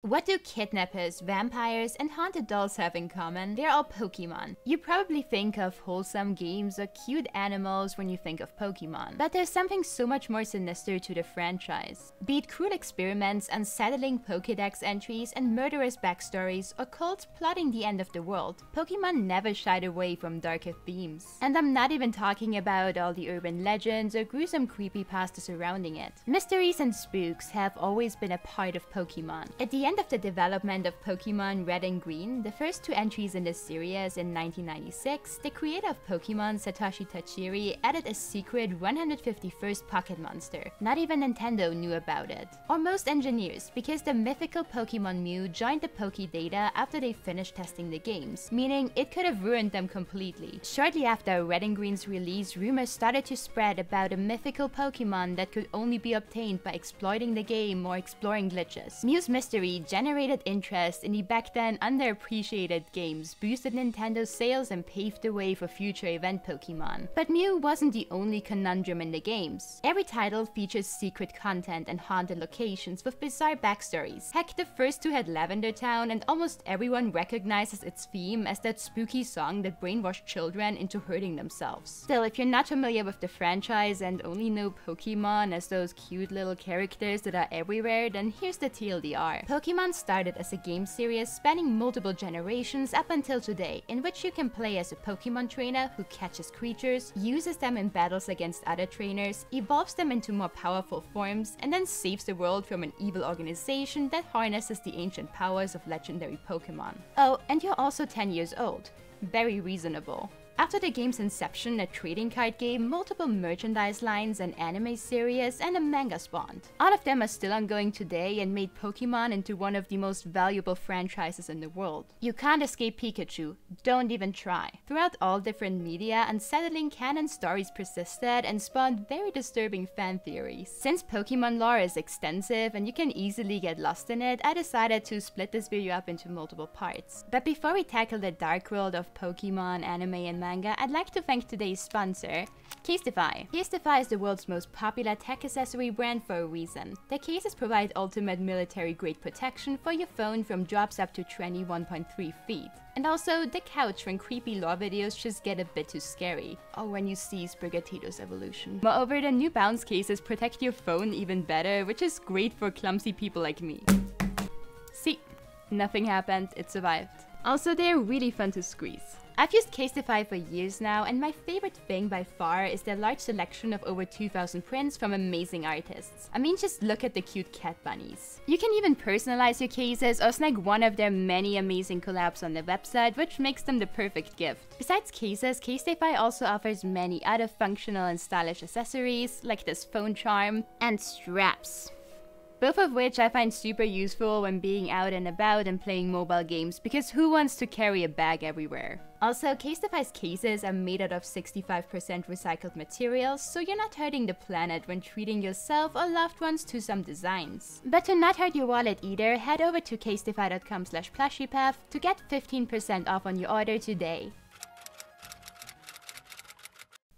What do kidnappers, vampires, and haunted dolls have in common? They're all Pokémon. You probably think of wholesome games or cute animals when you think of Pokémon. But there's something so much more sinister to the franchise. Be it cruel experiments, unsettling Pokédex entries, and murderous backstories, or cults plotting the end of the world, Pokémon never shied away from darker themes. And I'm not even talking about all the urban legends or gruesome creepypasta surrounding it. Mysteries and spooks have always been a part of Pokémon. At the end of the development of Pokémon Red and Green, the first two entries in this series in 1996, the creator of Pokémon, Satoshi Tajiri, added a secret 151st pocket monster. Not even Nintendo knew about it. Or most engineers, because the mythical Pokémon Mew joined the Pokédata after they finished testing the games, meaning it could have ruined them completely. Shortly after Red and Green's release, rumors started to spread about a mythical Pokémon that could only be obtained by exploiting the game or exploring glitches. Mew's mystery generated interest in the back then underappreciated games, boosted Nintendo's sales, and paved the way for future event Pokémon. But Mew wasn't the only conundrum in the games. Every title features secret content and haunted locations with bizarre backstories. Heck, the first two had Lavender Town, and almost everyone recognizes its theme as that spooky song that brainwashed children into hurting themselves. Still, if you're not familiar with the franchise and only know Pokémon as those cute little characters that are everywhere, then here's the TLDR. Pokémon started as a game series spanning multiple generations up until today, in which you can play as a Pokémon trainer who catches creatures, uses them in battles against other trainers, evolves them into more powerful forms, and then saves the world from an evil organization that harnesses the ancient powers of legendary Pokémon. Oh, and you're also 10 years old. Very reasonable. After the game's inception, a trading card game, multiple merchandise lines, an anime series, and a manga spawned. All of them are still ongoing today and made Pokémon into one of the most valuable franchises in the world. You can't escape Pikachu, don't even try. Throughout all different media, unsettling canon stories persisted and spawned very disturbing fan theories. Since Pokémon lore is extensive and you can easily get lost in it, I decided to split this video up into multiple parts. But before we tackle the dark world of Pokémon, anime, and manga, I'd like to thank today's sponsor, Casetify. Casetify is the world's most popular tech accessory brand for a reason. Their cases provide ultimate military-grade protection for your phone from drops up to 21.3 feet. And also, the couch when creepy lore videos just get a bit too scary, or when you see Sprigatito's evolution. Moreover, the new bounce cases protect your phone even better, which is great for clumsy people like me. See, nothing happened, it survived. Also, they're really fun to squeeze. I've used Casetify for years now, and my favorite thing by far is their large selection of over 2,000 prints from amazing artists. I mean, just look at the cute cat bunnies. You can even personalize your cases or snag one of their many amazing collabs on their website, which makes them the perfect gift. Besides cases, Casetify also offers many other functional and stylish accessories, like this phone charm, and straps. Both of which I find super useful when being out and about and playing mobile games, because who wants to carry a bag everywhere? Also, Casetify's cases are made out of 65% recycled materials, so you're not hurting the planet when treating yourself or loved ones to some designs. But to not hurt your wallet either, head over to casetify.com/PlushiePath to get 15% off on your order today.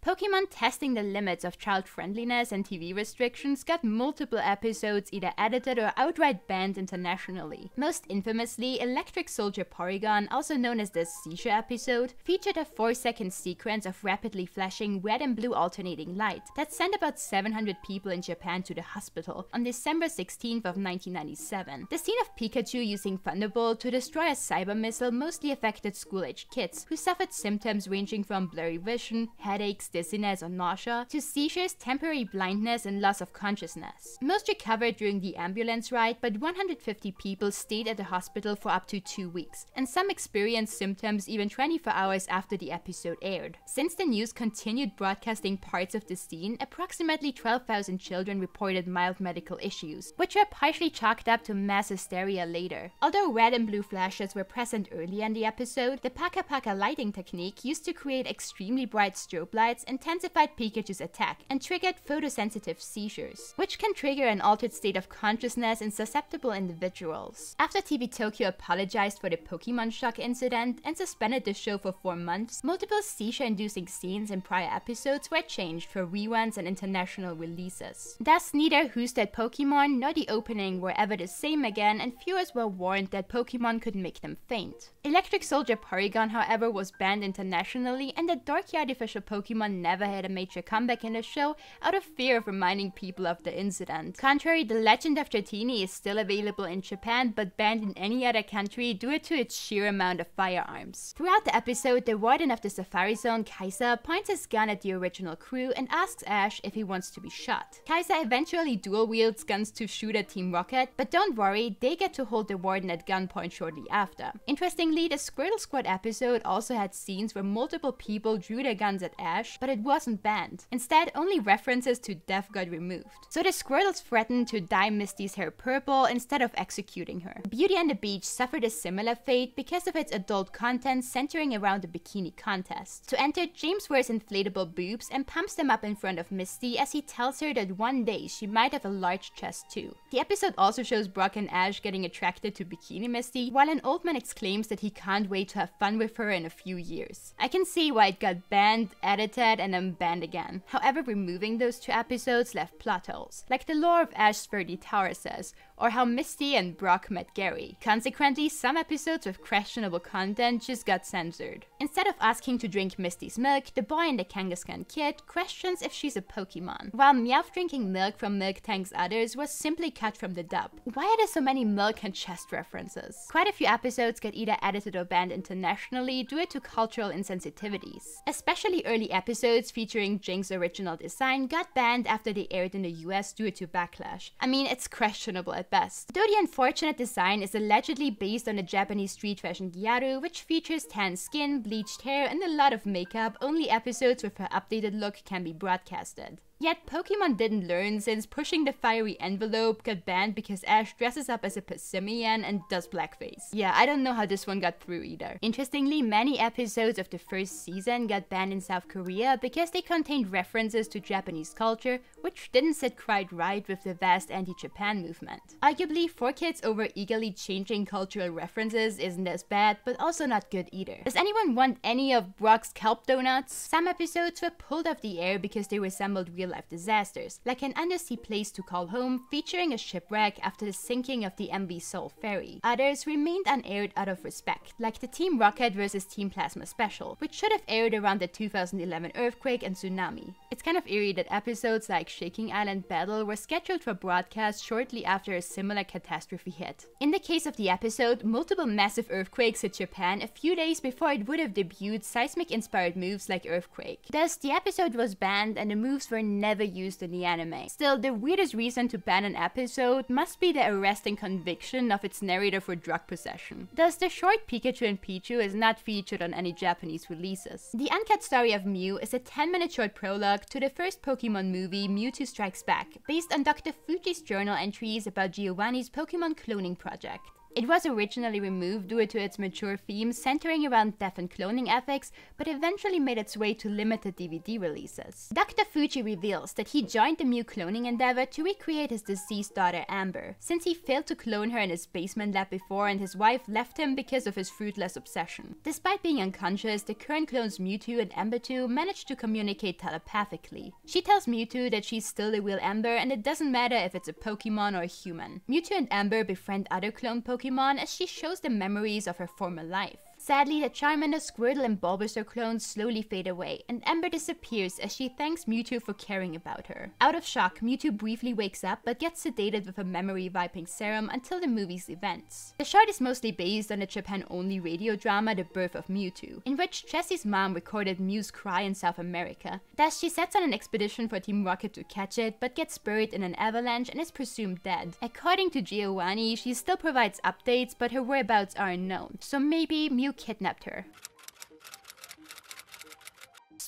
Pokémon testing the limits of child-friendliness and TV restrictions got multiple episodes either edited or outright banned internationally. Most infamously, Electric Soldier Porygon, also known as the Seizure episode, featured a 4-second sequence of rapidly flashing red and blue alternating light that sent about 700 people in Japan to the hospital on December 16th of 1997. The scene of Pikachu using Thunderbolt to destroy a cyber missile mostly affected school-aged kids who suffered symptoms ranging from blurry vision, headaches, dizziness or nausea, to seizures, temporary blindness, and loss of consciousness. Most recovered during the ambulance ride, but 150 people stayed at the hospital for up to 2 weeks, and some experienced symptoms even 24 hours after the episode aired. Since the news continued broadcasting parts of the scene, approximately 12,000 children reported mild medical issues, which were partially chalked up to mass hysteria later. Although red and blue flashes were present early in the episode, the Paka Paka lighting technique used to create extremely bright strobe lights parts intensified Pikachu's attack and triggered photosensitive seizures, which can trigger an altered state of consciousness in susceptible individuals. After TV Tokyo apologized for the Pokemon shock incident and suspended the show for 4 months, multiple seizure-inducing scenes in prior episodes were changed for reruns and international releases. Thus, neither Who's That Pokemon nor the opening were ever the same again, and viewers were warned that Pokemon could make them faint. Electric Soldier Porygon, however, was banned internationally, and the dorky artificial Pokemon never had a major comeback in the show out of fear of reminding people of the incident. Contrary, The Legend of Dratini is still available in Japan, but banned in any other country due to its sheer amount of firearms. Throughout the episode, the warden of the Safari Zone, Kaiser, points his gun at the original crew and asks Ash if he wants to be shot. Kaiser eventually dual wields guns to shoot at Team Rocket, but don't worry, they get to hold the warden at gunpoint shortly after. Interestingly, the Squirtle Squad episode also had scenes where multiple people drew their guns at Ash, but it wasn't banned. Instead, only references to death got removed. So the Squirtles threatened to dye Misty's hair purple instead of executing her. Beauty and the Beach suffered a similar fate because of its adult content centering around the bikini contest. To enter, James wears inflatable boobs and pumps them up in front of Misty as he tells her that one day she might have a large chest too. The episode also shows Brock and Ash getting attracted to Bikini Misty, while an old man exclaims that he can't wait to have fun with her in a few years. I can see why it got banned, edited, and then banned again. However, removing those 2 episodes left plot holes, like the lore of Ash's 30 Tauruses, or how Misty and Brock met Gary. Consequently, some episodes with questionable content just got censored. Instead of asking to drink Misty's milk, the boy in the Kangaskhan kit questions if she's a Pokemon, while Meowth drinking milk from Milk Tank's others was simply cut from the dub. Why are there so many milk and chest references? Quite a few episodes get either edited or banned internationally due to cultural insensitivities. Especially early episodes featuring Jink's original design got banned after they aired in the US due to backlash. I mean, it's questionable at best. Though the unfortunate design is allegedly based on the Japanese street fashion Gyaru, which features tan skin, bleached hair, and a lot of makeup, only episodes with her updated look can be broadcasted. Yet Pokemon didn't learn, since Pushing the Fiery Envelope got banned because Ash dresses up as a Passimian and does blackface. Yeah, I don't know how this one got through either. Interestingly, many episodes of the first season got banned in South Korea because they contained references to Japanese culture, which didn't sit quite right with the vast anti-Japan movement. Arguably, 4Kids over-eagerly changing cultural references isn't as bad, but also not good either. Does anyone want any of Brock's kelp donuts? Some episodes were pulled off the air because they resembled real-life disasters, like an undersea place to call home featuring a shipwreck after the sinking of the MV Soul ferry. Others remained unaired out of respect, like the Team Rocket vs Team Plasma special, which should have aired around the 2011 earthquake and tsunami. It's kind of eerie that episodes like Shaking Island Battle were scheduled for broadcast shortly after a similar catastrophe hit. In the case of the episode, multiple massive earthquakes hit Japan a few days before it would have debuted seismic-inspired moves like Earthquake. Thus, the episode was banned and the moves were never used in the anime. Still, the weirdest reason to ban an episode must be the arresting conviction of its narrator for drug possession. Thus, the short Pikachu and Pichu is not featured on any Japanese releases. The uncut story of Mew is a 10-minute short prologue to the first Pokemon movie, Mewtwo Strikes Back, based on Dr. Fuji's journal entries about Giovanni's Pokemon cloning project. It was originally removed due to its mature themes centering around death and cloning ethics, but eventually made its way to limited DVD releases. Dr. Fuji reveals that he joined the Mew cloning endeavor to recreate his deceased daughter Amber, since he failed to clone her in his basement lab before and his wife left him because of his fruitless obsession. Despite being unconscious, the current clones Mewtwo and Ember 2 manage to communicate telepathically. She tells Mewtwo that she's still the real Ember and it doesn't matter if it's a Pokemon or a human. Mewtwo and Ember befriend other clone Pokemon as she shows them memories of her former life. Sadly, the Charmander, Squirtle, and Bulbasaur clones slowly fade away, and Ember disappears as she thanks Mewtwo for caring about her. Out of shock, Mewtwo briefly wakes up but gets sedated with a memory-wiping serum until the movie's events. The short is mostly based on the Japan-only radio drama The Birth of Mewtwo, in which Jessie's mom recorded Mew's cry in South America. Thus, she sets on an expedition for Team Rocket to catch it, but gets buried in an avalanche and is presumed dead. According to Giovanni, she still provides updates, but her whereabouts are unknown, so maybe Mew kidnapped her.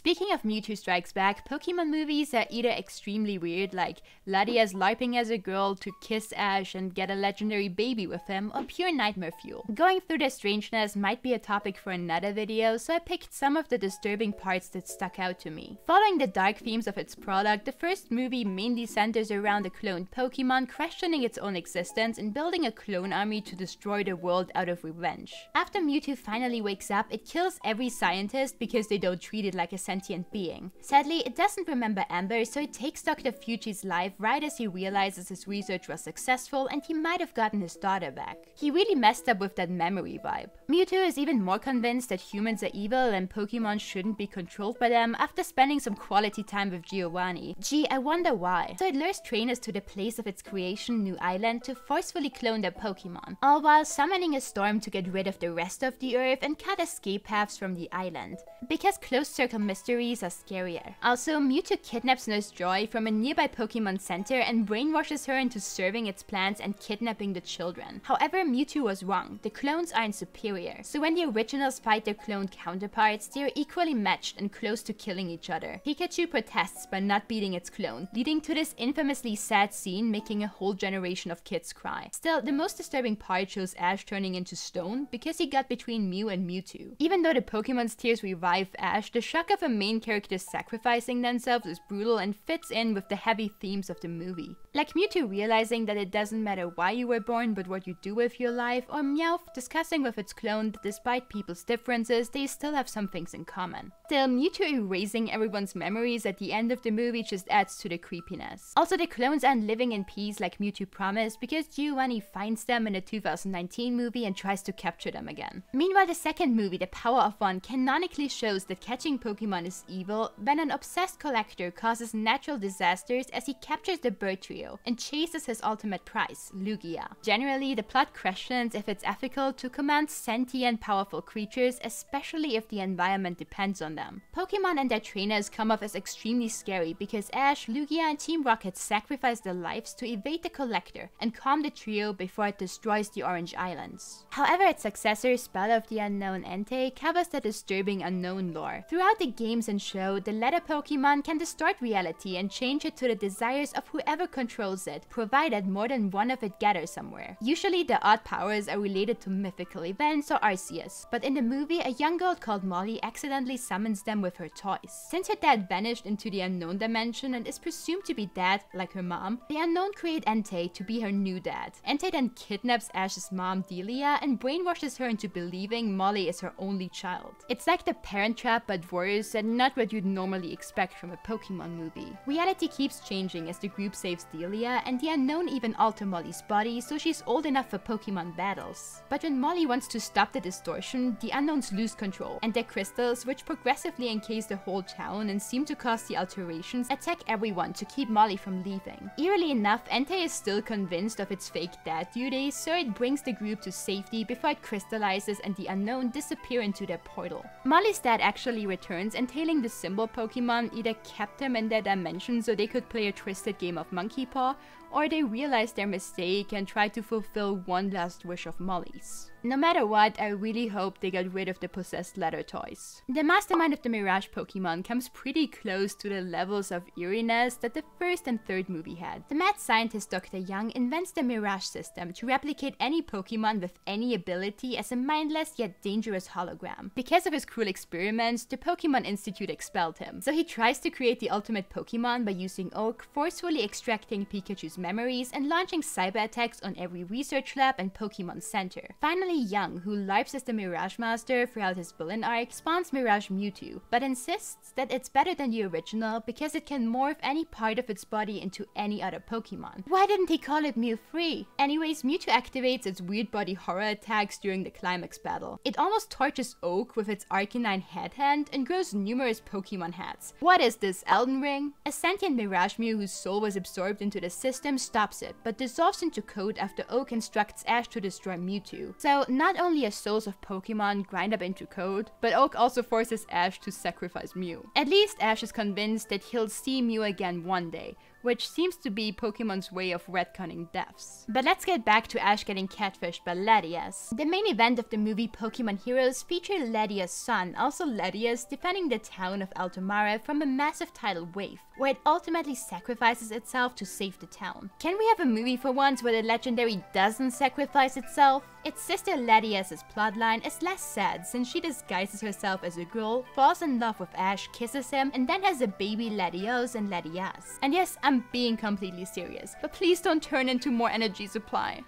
Speaking of Mewtwo Strikes Back, Pokemon movies are either extremely weird, like Latias LARPing as a girl to kiss Ash and get a legendary baby with him, or pure nightmare fuel. Going through their strangeness might be a topic for another video, so I picked some of the disturbing parts that stuck out to me. Following the dark themes of its product, the first movie mainly centers around a cloned Pokemon questioning its own existence and building a clone army to destroy the world out of revenge. After Mewtwo finally wakes up, it kills every scientist because they don't treat it like a sentient being. Sadly, it doesn't remember Amber, so it takes Dr. Fuji's life right as he realizes his research was successful and he might have gotten his daughter back. He really messed up with that memory vibe. Mewtwo is even more convinced that humans are evil and Pokemon shouldn't be controlled by them after spending some quality time with Giovanni. Gee, I wonder why. So it lures trainers to the place of its creation, New Island, to forcefully clone their Pokemon, all while summoning a storm to get rid of the rest of the Earth and cut escape paths from the island. Because closed circle mysteries are scarier. Also, Mewtwo kidnaps Nurse Joy from a nearby Pokemon Center and brainwashes her into serving its plans and kidnapping the children. However, Mewtwo was wrong. The clones aren't superior. So when the originals fight their cloned counterparts, they are equally matched and close to killing each other. Pikachu protests by not beating its clone, leading to this infamously sad scene making a whole generation of kids cry. Still, the most disturbing part shows Ash turning into stone because he got between Mew and Mewtwo. Even though the Pokemon's tears revive Ash, the shock of a main character sacrificing themselves is brutal and fits in with the heavy themes of the movie. Like Mewtwo realizing that it doesn't matter why you were born but what you do with your life, or Meowth discussing with its clone that despite people's differences, they still have some things in common. Still, Mewtwo erasing everyone's memories at the end of the movie just adds to the creepiness. Also, the clones aren't living in peace like Mewtwo promised because Giovanni finds them in the 2019 movie and tries to capture them again. Meanwhile, the second movie, The Power of One, canonically shows that catching Pokemon is evil when an obsessed collector causes natural disasters as he captures the bird trio and chases his ultimate prize, Lugia. Generally, the plot questions if it's ethical to command sentient, powerful creatures, especially if the environment depends on them. Pokemon and their trainers come off as extremely scary because Ash, Lugia, and Team Rocket sacrifice their lives to evade the collector and calm the trio before it destroys the Orange Islands. However, its successor, Spell of the Unknown Entei, covers the disturbing unknown lore. Throughout the games and show, the latter Pokemon can distort reality and change it to the desires of whoever controls it, provided more than one of it gathers somewhere. Usually the odd powers are related to mythical events or Arceus, but in the movie, a young girl called Molly accidentally summons them with her toys. Since her dad vanished into the unknown dimension and is presumed to be dead, like her mom, the Unknown create Entei to be her new dad. Entei then kidnaps Ash's mom, Delia, and brainwashes her into believing Molly is her only child. It's like the Parent Trap but worse, and not what you'd normally expect from a Pokemon movie. Reality keeps changing as the group saves Delia, and the Unknown even alter Molly's body so she's old enough for Pokemon battles. But when Molly wants to stop the distortion, the Unknowns lose control, and their crystals, which progressively encase the whole town and seem to cause the alterations, attack everyone to keep Molly from leaving. Eerily enough, Entei is still convinced of its fake dad duties, so it brings the group to safety before it crystallizes and the Unknown disappear into their portal. Molly's dad actually returns, entailing the symbol Pokemon either kept them in their dimension so they could play a twisted game of Monkey Paw, or they realized their mistake and tried to fulfill one last wish of Molly's. No matter what, I really hope they got rid of the possessed leather toys. The mastermind of the Mirage Pokemon comes pretty close to the levels of eeriness that the first and third movie had. The mad scientist Dr. Young invents the Mirage system to replicate any Pokemon with any ability as a mindless yet dangerous hologram. Because of his cruel experiments, the Pokemon Institute expelled him. So he tries to create the ultimate Pokemon by using Oak, forcefully extracting Pikachu's memories and launching cyber attacks on every research lab and Pokemon Center. Finally, Young, who LARPs as the Mirage Master throughout his villain arc, spawns Mirage Mewtwo, but insists that it's better than the original because it can morph any part of its body into any other Pokemon. Why didn't he call it Mew3? Anyways, Mewtwo activates its weird body horror attacks during the climax battle. It almost torches Oak with its Arcanine head hand and grows numerous Pokemon hats. What is this, Elden Ring? A sentient Mirage Mew whose soul was absorbed into the system stops it, but dissolves into code after Oak instructs Ash to destroy Mewtwo. So not only are souls of Pokemon grind up into code, but Oak also forces Ash to sacrifice Mew. At least Ash is convinced that he'll see Mew again one day, which seems to be Pokemon's way of retconning deaths. But let's get back to Ash getting catfished by Latias. The main event of the movie Pokemon Heroes featured Latias' son, also Latias, defending the town of Altamara from a massive tidal wave, where it ultimately sacrifices itself to save the town. Can we have a movie for once where the legendary doesn't sacrifice itself? Its sister Latias' plotline is less sad since she disguises herself as a girl, falls in love with Ash, kisses him, and then has a baby Latios and Latias. And yes, I'm being completely serious, but please don't turn into more energy supply.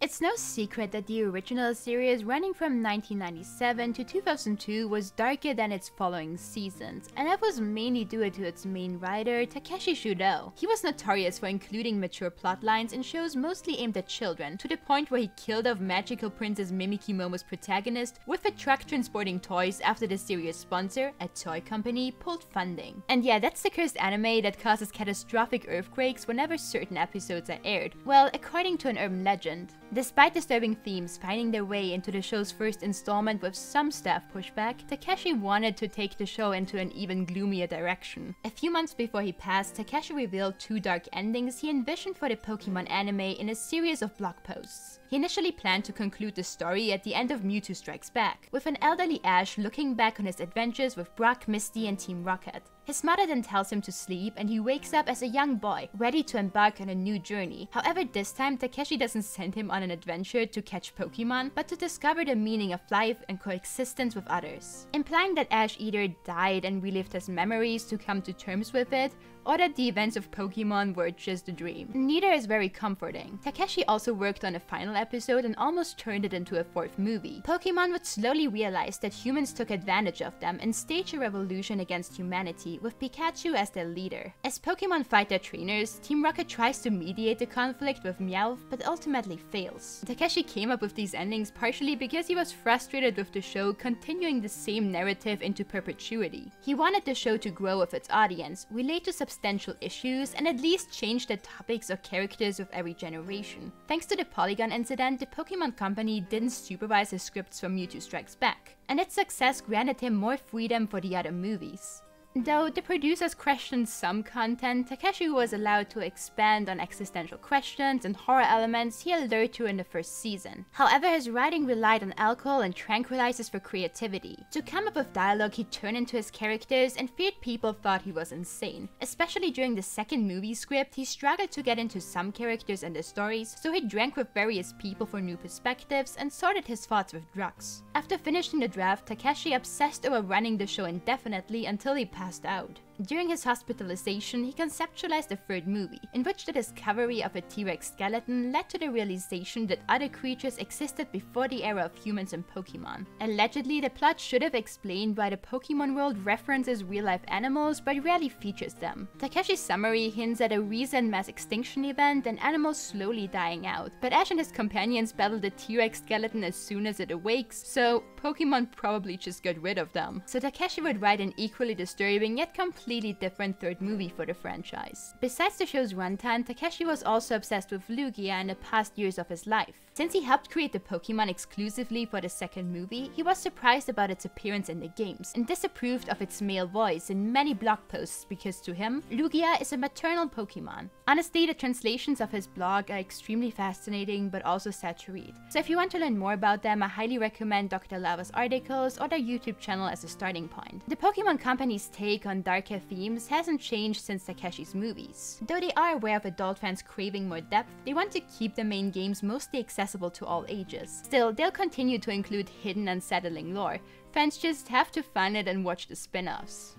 It's no secret that the original series running from 1997 to 2002 was darker than its following seasons, and that was mainly due to its main writer, Takeshi Shudo. He was notorious for including mature plotlines in shows mostly aimed at children, to the point where he killed off Magical Princess Mimikyu Momo's protagonist with a truck transporting toys after the series' sponsor, a toy company, pulled funding. And yeah, that's the cursed anime that causes catastrophic earthquakes whenever certain episodes are aired. Well, according to an urban legend. Despite disturbing themes finding their way into the show's first installment with some staff pushback, Takeshi wanted to take the show into an even gloomier direction. A few months before he passed, Takeshi revealed 2 dark endings he envisioned for the Pokemon anime in a series of blog posts. He initially planned to conclude the story at the end of Mewtwo Strikes Back, with an elderly Ash looking back on his adventures with Brock, Misty, and Team Rocket. His mother then tells him to sleep, and he wakes up as a young boy, ready to embark on a new journey. However, this time Takeshi doesn't send him on an adventure to catch Pokemon, but to discover the meaning of life and coexistence with others, implying that Ash either died and relived his memories to come to terms with it, or that the events of Pokemon were just a dream. Neither is very comforting. Takeshi also worked on a final episode and almost turned it into a 4th movie. Pokemon would slowly realize that humans took advantage of them and stage a revolution against humanity, with Pikachu as their leader. As Pokemon fight their trainers, Team Rocket tries to mediate the conflict with Meowth, but ultimately fails. Takeshi came up with these endings partially because he was frustrated with the show continuing the same narrative into perpetuity. He wanted the show to grow with its audience, relate to substantial issues, and at least change the topics or characters of every generation. Thanks to the Polygon incident, the Pokemon Company didn't supervise his scripts for Mewtwo Strikes Back, and its success granted him more freedom for the other movies. Though the producers questioned some content, Takeshi was allowed to expand on existential questions and horror elements he allured to in the first season. However, his writing relied on alcohol and tranquilizers for creativity. To come up with dialogue, he turned into his characters and feared people thought he was insane. Especially during the second movie script, he struggled to get into some characters and their stories, so he drank with various people for new perspectives and sorted his thoughts with drugs. After finishing the draft, Takeshi obsessed over running the show indefinitely until he passed out. During his hospitalization, he conceptualized a 3rd movie, in which the discovery of a T-Rex skeleton led to the realization that other creatures existed before the era of humans and Pokemon. Allegedly, the plot should have explained why the Pokemon world references real-life animals but rarely features them. Takeshi's summary hints at a recent mass extinction event and animals slowly dying out, but Ash and his companions battle the T-Rex skeleton as soon as it awakes, so Pokemon probably just got rid of them. So Takeshi would write an equally disturbing yet completely different 3rd movie for the franchise. Besides the show's runtime, Takeshi was also obsessed with Lugia in the past years of his life. Since he helped create the Pokemon exclusively for the 2nd movie, he was surprised about its appearance in the games, and disapproved of its male voice in many blog posts because to him, Lugia is a maternal Pokemon. Honestly, the translations of his blog are extremely fascinating but also sad to read. So if you want to learn more about them, I highly recommend Dr. Lava's articles or their YouTube channel as a starting point. The Pokemon Company's take on darker themes hasn't changed since Takeshi's movies. Though they are aware of adult fans craving more depth, they want to keep the main games mostly accessible to all ages. Still, they'll continue to include hidden, unsettling lore. Fans just have to find it and watch the spin-offs.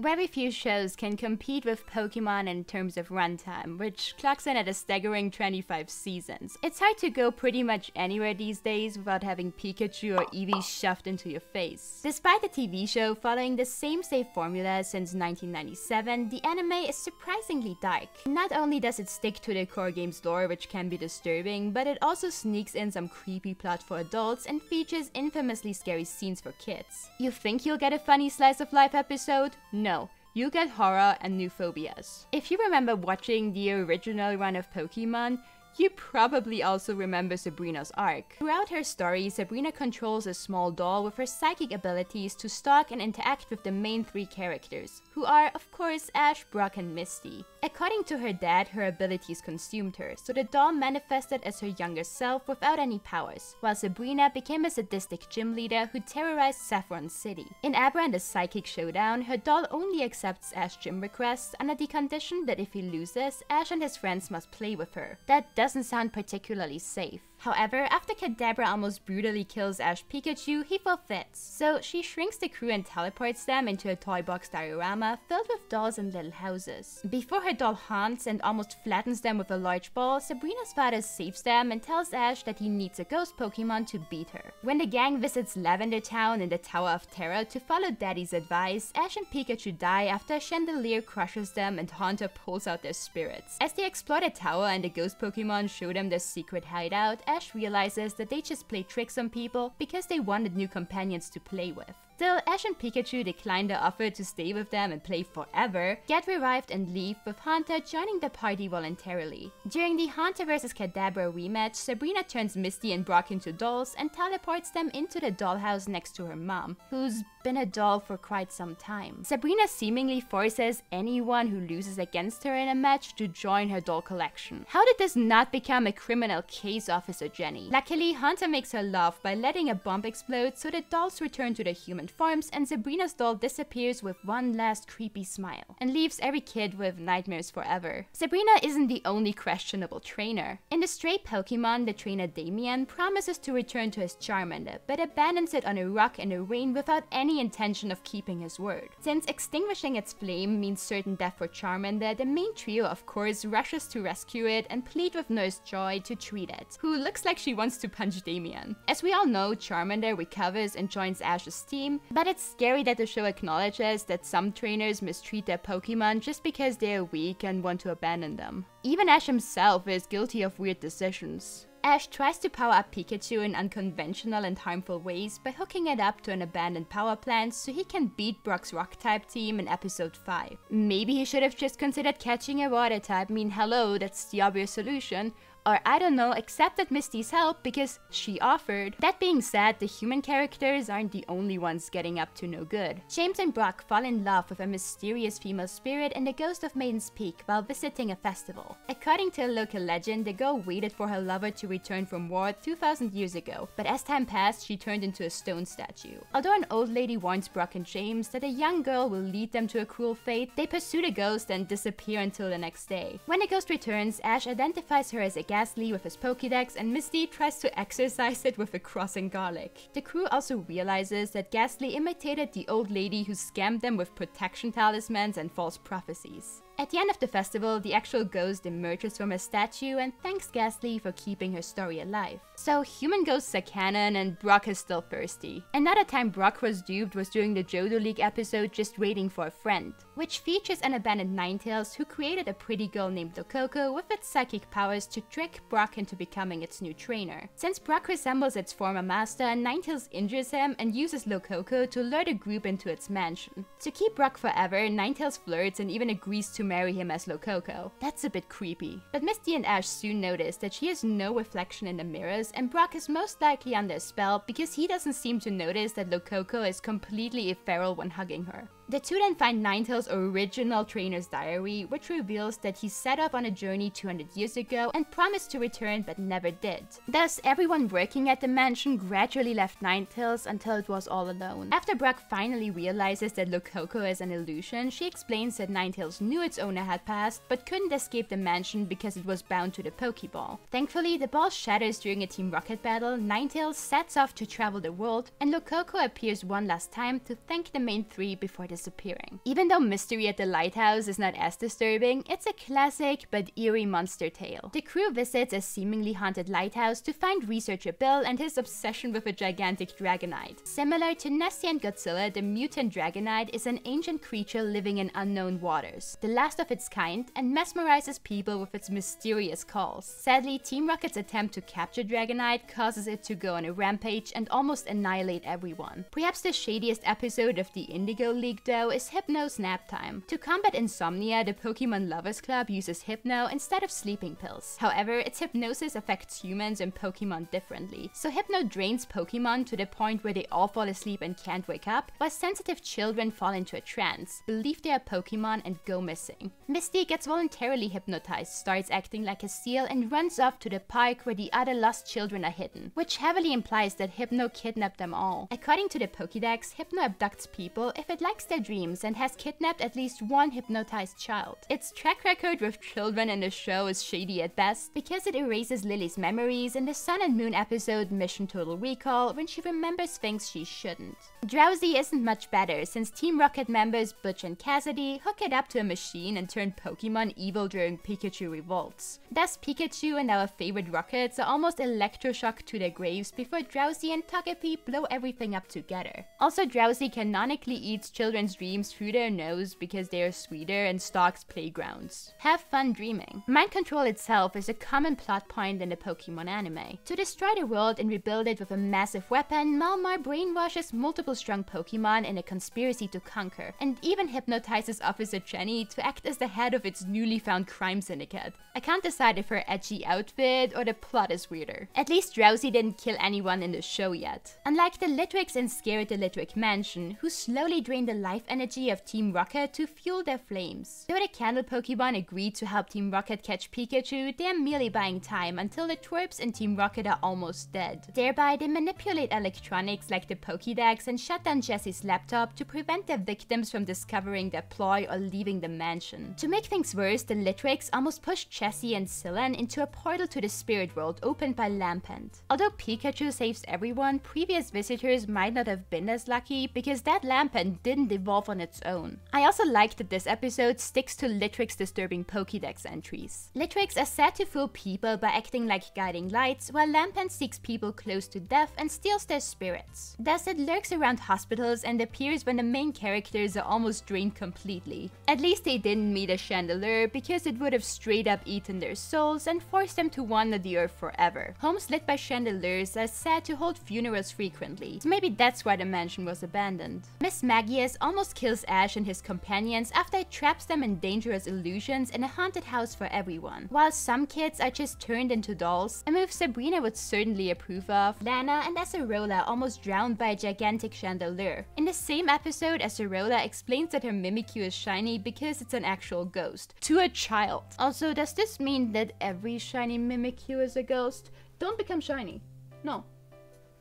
Very few shows can compete with Pokémon in terms of runtime, which clocks in at a staggering 25 seasons. It's hard to go pretty much anywhere these days without having Pikachu or Eevee shoved into your face. Despite the TV show following the same safe formula since 1997, the anime is surprisingly dark. Not only does it stick to the core game's lore, which can be disturbing, but it also sneaks in some creepy plot for adults and features infamously scary scenes for kids. You think you'll get a funny slice of life episode? No. You get horror and new phobias. If you remember watching the original run of Pokémon, You probably also remember Sabrina's arc. Throughout her story, Sabrina controls a small doll with her psychic abilities to stalk and interact with the main 3 characters, who are, of course, Ash, Brock, and Misty. According to her dad, her abilities consumed her, so the doll manifested as her younger self without any powers, while Sabrina became a sadistic gym leader who terrorized Saffron City. In Abra and the Psychic Showdown, her doll only accepts Ash gym requests under the condition that if he loses, Ash and his friends must play with her. That doesn't sound particularly safe. However, after Kadabra almost brutally kills Ash Pikachu, he forfeits. So she shrinks the crew and teleports them into a toy box diorama filled with dolls and little houses. Before her doll haunts and almost flattens them with a large ball, Sabrina's father saves them and tells Ash that he needs a ghost Pokemon to beat her. When the gang visits Lavender Town in the Tower of Terror to follow Daddy's advice, Ash and Pikachu die after a chandelier crushes them and Haunter pulls out their spirits. As they explore the tower and the ghost Pokemon show them their secret hideout, Ash realizes that they just play tricks on people because they wanted new companions to play with. Still, Ash and Pikachu decline the offer to stay with them and play forever, get revived and leave, with Haunter joining the party voluntarily. During the Haunter vs Kadabra rematch, Sabrina turns Misty and Brock into dolls and teleports them into the dollhouse next to her mom, who's been a doll for quite some time. Sabrina seemingly forces anyone who loses against her in a match to join her doll collection. How did this not become a criminal case, Officer Jenny? Luckily, Haunter makes her laugh by letting a bomb explode so the dolls return to their human forms and Sabrina's doll disappears with one last creepy smile and leaves every kid with nightmares forever. Sabrina isn't the only questionable trainer. In the Stray Pokemon, the trainer Damien promises to return to his Charmander, but abandons it on a rock in the rain without any intention of keeping his word. Since extinguishing its flame means certain death for Charmander, the main trio of course rushes to rescue it and plead with Nurse Joy to treat it, who looks like she wants to punch Damien. As we all know, Charmander recovers and joins Ash's team, but it's scary that the show acknowledges that some trainers mistreat their Pokemon just because they're weak and want to abandon them. Even Ash himself is guilty of weird decisions. Ash tries to power up Pikachu in unconventional and harmful ways by hooking it up to an abandoned power plant so he can beat Brock's rock-type team in episode 5. Maybe he should have just considered catching a water type, hello, that's the obvious solution. Or I don't know, accepted Misty's help because she offered. That being said, the human characters aren't the only ones getting up to no good. James and Brock fall in love with a mysterious female spirit in the Ghost of Maiden's Peak while visiting a festival. According to a local legend, the girl waited for her lover to return from war 2,000 years ago, but as time passed, she turned into a stone statue. Although an old lady warns Brock and James that a young girl will lead them to a cruel fate, they pursue the ghost and disappear until the next day. When the ghost returns, Ash identifies her as a Ghastly with his Pokédex and Misty tries to exorcise it with a cross and garlic. The crew also realizes that Ghastly imitated the old lady who scammed them with protection talismans and false prophecies. At the end of the festival, the actual ghost emerges from a statue and thanks Ghastly for keeping her story alive. So human ghosts are canon and Brock is still thirsty. Another time Brock was duped was during the Johto League episode Just Waiting for a Friend, which features an abandoned Ninetales who created a pretty girl named Lococo with its psychic powers to trick Brock into becoming its new trainer. Since Brock resembles its former master, Ninetales injures him and uses Lococo to lure the group into its mansion. To keep Brock forever, Ninetales flirts and even agrees to marry him as Lococo. That's a bit creepy. But Misty and Ash soon notice that she has no reflection in the mirrors and Brock is most likely under a spell because he doesn't seem to notice that Lococo is completely feral when hugging her. The two then find Ninetales' original trainer's diary, which reveals that he set off on a journey 200 years ago and promised to return but never did. Thus, everyone working at the mansion gradually left Ninetales until it was all alone. After Brock finally realizes that Lococo is an illusion, she explains that Ninetales knew its owner had passed but couldn't escape the mansion because it was bound to the Pokeball. Thankfully, the ball shatters during a Team Rocket battle, Ninetales sets off to travel the world, and Lococo appears one last time to thank the main three before disappearing. Even though Mystery at the Lighthouse is not as disturbing, it's a classic but eerie monster tale. The crew visits a seemingly haunted lighthouse to find researcher Bill and his obsession with a gigantic Dragonite. Similar to Nessie and Godzilla, the mutant Dragonite is an ancient creature living in unknown waters, the last of its kind, and mesmerizes people with its mysterious calls. Sadly, Team Rocket's attempt to capture Dragonite causes it to go on a rampage and almost annihilate everyone. Perhaps the shadiest episode of the Indigo League though, is Hypno's nap time. To combat insomnia, the Pokemon Lovers Club uses Hypno instead of sleeping pills. However, its hypnosis affects humans and Pokemon differently, so Hypno drains Pokemon to the point where they all fall asleep and can't wake up, while sensitive children fall into a trance, believe they are Pokemon, and go missing. Misty gets voluntarily hypnotized, starts acting like a seal, and runs off to the park where the other lost children are hidden, which heavily implies that Hypno kidnapped them all. According to the Pokédex, Hypno abducts people if it likes their dreams and has kidnapped at least one hypnotized child. Its track record with children in the show is shady at best, because it erases Lily's memories in the Sun and Moon episode Mission Total Recall when she remembers things she shouldn't. Drowsy isn't much better, since Team Rocket members Butch and Cassidy hook it up to a machine and turn Pokemon evil during Pikachu revolts. Thus, Pikachu and our favorite Rockets are almost electroshocked to their graves before Drowsy and Togepi blow everything up together. Also, Drowsy canonically eats children's dreams through their nose because they are sweeter and stalks playgrounds. Have fun dreaming. Mind control itself is a common plot point in the Pokemon anime. To destroy the world and rebuild it with a massive weapon, Malmar brainwashes multiple strong Pokemon in a conspiracy to conquer, and even hypnotizes Officer Jenny to act as the head of its newly found crime syndicate. I can't decide if her edgy outfit or the plot is weirder. At least Drowsy didn't kill anyone in the show yet. Unlike the Litwicks in Scare at the Litwick Mansion, who slowly drain the life energy of Team Rocket to fuel their flames. Though the Candle Pokemon agreed to help Team Rocket catch Pikachu, they are merely buying time until the twerps in Team Rocket are almost dead. Thereby, they manipulate electronics like the Pokédex and shut down Jessie's laptop to prevent their victims from discovering their ploy or leaving the mansion. To make things worse, the Litwicks almost pushed Jessie and Syllan into a portal to the spirit world opened by Lampent. Although Pikachu saves everyone, previous visitors might not have been as lucky because that Lampent didn't evolve on its own. I also like that this episode sticks to Litwick's disturbing Pokédex entries. Litwicks are said to fool people by acting like guiding lights, while Lampent seeks people close to death and steals their spirits. Thus, it lurks around hospitals and appears when the main characters are almost drained completely. At least they didn't meet a Chandelure, because it would have straight up eaten their souls and forced them to wander the earth forever. Homes lit by Chandelures are said to hold funerals frequently, so maybe that's why the mansion was abandoned. Miss Magius almost kills Ash and his companions after it traps them in dangerous illusions in a haunted house for everyone. While some kids are just turned into dolls, a move Sabrina would certainly approve of, Lana and Acerola almost drowned by a gigantic Chandelure. In the same episode, Acerola explains that her Mimikyu is shiny because it's an actual ghost. To a child. Also, does this mean that every shiny Mimikyu is a ghost? Don't become shiny. No.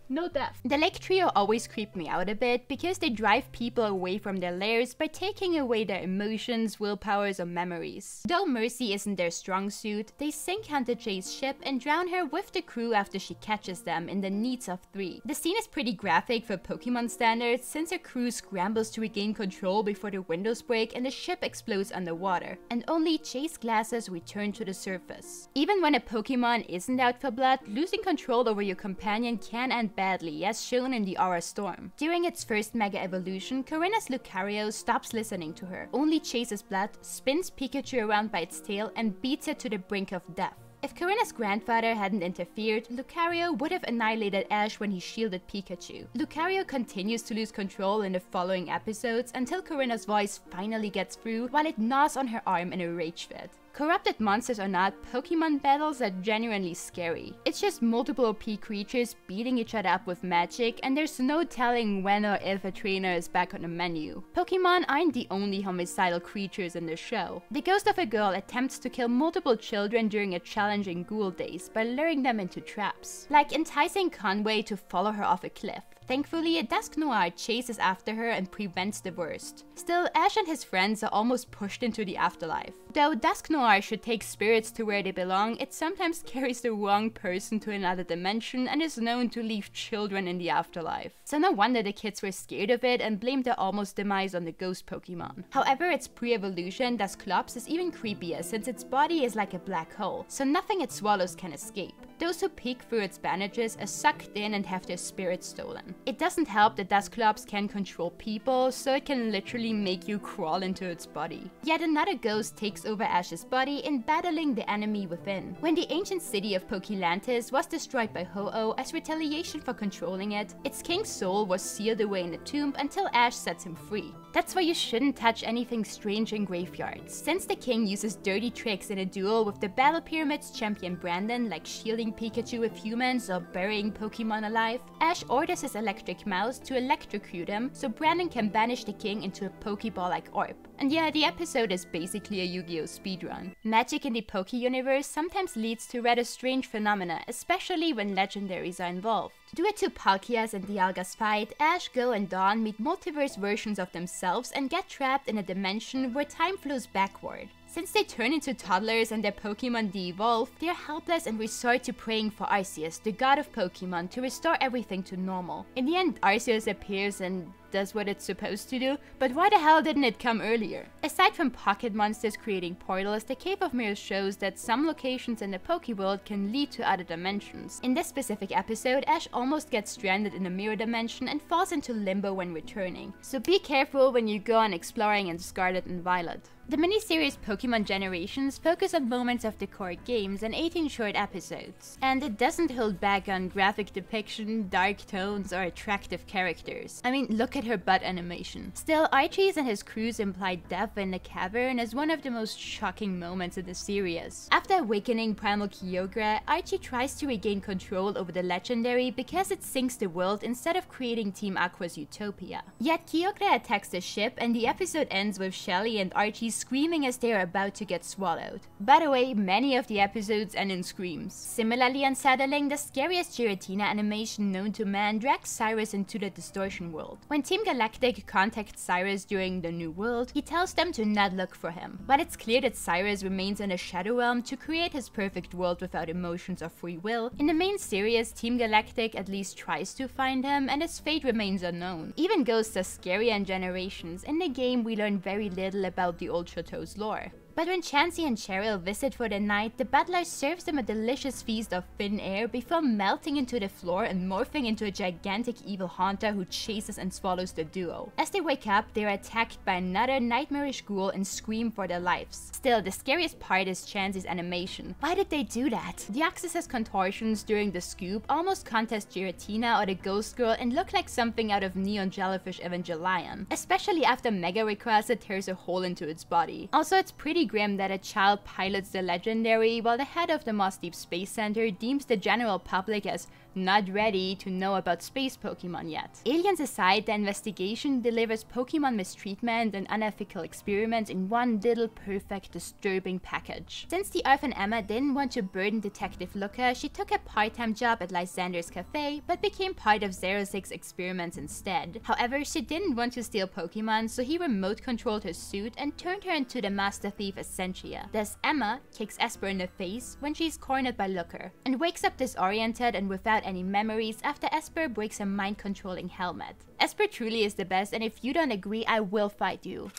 No death. The Lake Trio always creep me out a bit because they drive people away from their lairs by taking away their emotions, willpowers, or memories. Though mercy isn't their strong suit, they sink Hunter Jay's ship and drown her with the crew after she catches them in the Needs of 3. The scene is pretty graphic for Pokemon standards since her crew scrambles to regain control before the windows break and the ship explodes underwater, and only Jay's glasses return to the surface. Even when a Pokemon isn't out for blood, losing control over your companion can end badly, as shown in the Aura Storm. During its first Mega Evolution, Corinna's Lucario stops listening to her, only chases blood, spins Pikachu around by its tail, and beats it to the brink of death. If Corinna's grandfather hadn't interfered, Lucario would have annihilated Ash when he shielded Pikachu. Lucario continues to lose control in the following episodes until Corinna's voice finally gets through while it gnaws on her arm in a rage fit. Corrupted monsters or not, Pokemon battles are genuinely scary. It's just multiple OP creatures beating each other up with magic, and there's no telling when or if a trainer is back on the menu. Pokemon aren't the only homicidal creatures in the show. The ghost of a girl attempts to kill multiple children during a challenging Ghoul Days by luring them into traps, like enticing Conway to follow her off a cliff. Thankfully, a Dusknoir chases after her and prevents the worst. Still, Ash and his friends are almost pushed into the afterlife. Though Dusknoir should take spirits to where they belong, it sometimes carries the wrong person to another dimension and is known to leave children in the afterlife. So no wonder the kids were scared of it and blamed their almost demise on the ghost Pokemon. However, its pre-evolution, Dusclops, is even creepier since its body is like a black hole, so nothing it swallows can escape. Those who peek through its bandages are sucked in and have their spirits stolen. It doesn't help that Dusclops can control people, so it can literally make you crawl into its body. Yet another ghost takes over Ash's body in battling the enemy within. When the ancient city of Pokelantis was destroyed by Ho-Oh as retaliation for controlling it, its king's soul was sealed away in a tomb until Ash sets him free. That's why you shouldn't touch anything strange in graveyards, since the king uses dirty tricks in a duel with the Battle Pyramid's champion Brandon, like shielding Pikachu with humans or burying Pokemon alive. Ash orders his electric mouse to electrocute him so Brandon can banish the king into a Pokeball-like orb. And yeah, the episode is basically a Yu-Gi-Oh! Speedrun. Magic in the Poke universe sometimes leads to rather strange phenomena, especially when legendaries are involved. Due to Palkia's and Dialga's fight, Ash, Go, and Dawn meet multiverse versions of themselves and get trapped in a dimension where time flows backward. Since they turn into toddlers and their Pokemon de-evolve, they are helpless and resort to praying for Arceus, the god of Pokemon, to restore everything to normal. In the end, Arceus appears and does what it's supposed to do, but why the hell didn't it come earlier? Aside from pocket monsters creating portals, the Cave of Mirrors shows that some locations in the Pokeworld can lead to other dimensions. In this specific episode, Ash almost gets stranded in a mirror dimension and falls into limbo when returning, so be careful when you go on exploring in Scarlet and Violet. The miniseries Pokemon Generations focus on moments of the core games and 18 short episodes, and it doesn't hold back on graphic depiction, dark tones, or attractive characters. I mean, look at her butt animation. Still, Archie's and his crew's implied death in the cavern is one of the most shocking moments in the series. After awakening Primal Kyogre, Archie tries to regain control over the legendary because it sinks the world instead of creating Team Aqua's utopia. Yet Kyogre attacks the ship and the episode ends with Shelly and Archie screaming as they are about to get swallowed. By the way, many of the episodes end in screams. Similarly unsettling, the scariest Giratina animation known to man drags Cyrus into the distortion world. When Team Galactic contacts Cyrus during the New World, he tells them to not look for him. But it's clear that Cyrus remains in the Shadow Realm to create his perfect world without emotions or free will. In the main series, Team Galactic at least tries to find him, and his fate remains unknown. Even ghosts are scarier in Generations. In the game, we learn very little about the old Chateau's lore. But when Chansey and Cheryl visit for the night, the butler serves them a delicious feast of thin air before melting into the floor and morphing into a gigantic evil haunter who chases and swallows the duo. As they wake up, they are attacked by another nightmarish ghoul and scream for their lives. Still, the scariest part is Chansey's animation. Why did they do that? The Axis' contortions during the scoop almost contest Giratina or the Ghost Girl and look like something out of Neon Jellyfish Evangelion, especially after Mega Rayquaza tears a hole into its body. Also, it's pretty grim that a child pilots the legendary while the head of the Moss Deep Space Center deems the general public as not ready to know about space Pokemon yet. Aliens aside, the investigation delivers Pokemon mistreatment and unethical experiments in one little perfect disturbing package. Since the Earth and Emma didn't want to burden Detective Luca, she took a part-time job at Lysander's cafe but became part of 06 experiments instead. However, she didn't want to steal Pokemon, so he remote controlled her suit and turned her into the master thief Essentia. Thus, Emma kicks Esper in the face when she's cornered by Looker, and wakes up disoriented and without any memories after Esper breaks her mind-controlling helmet. Esper truly is the best, and if you don't agree, I will fight you.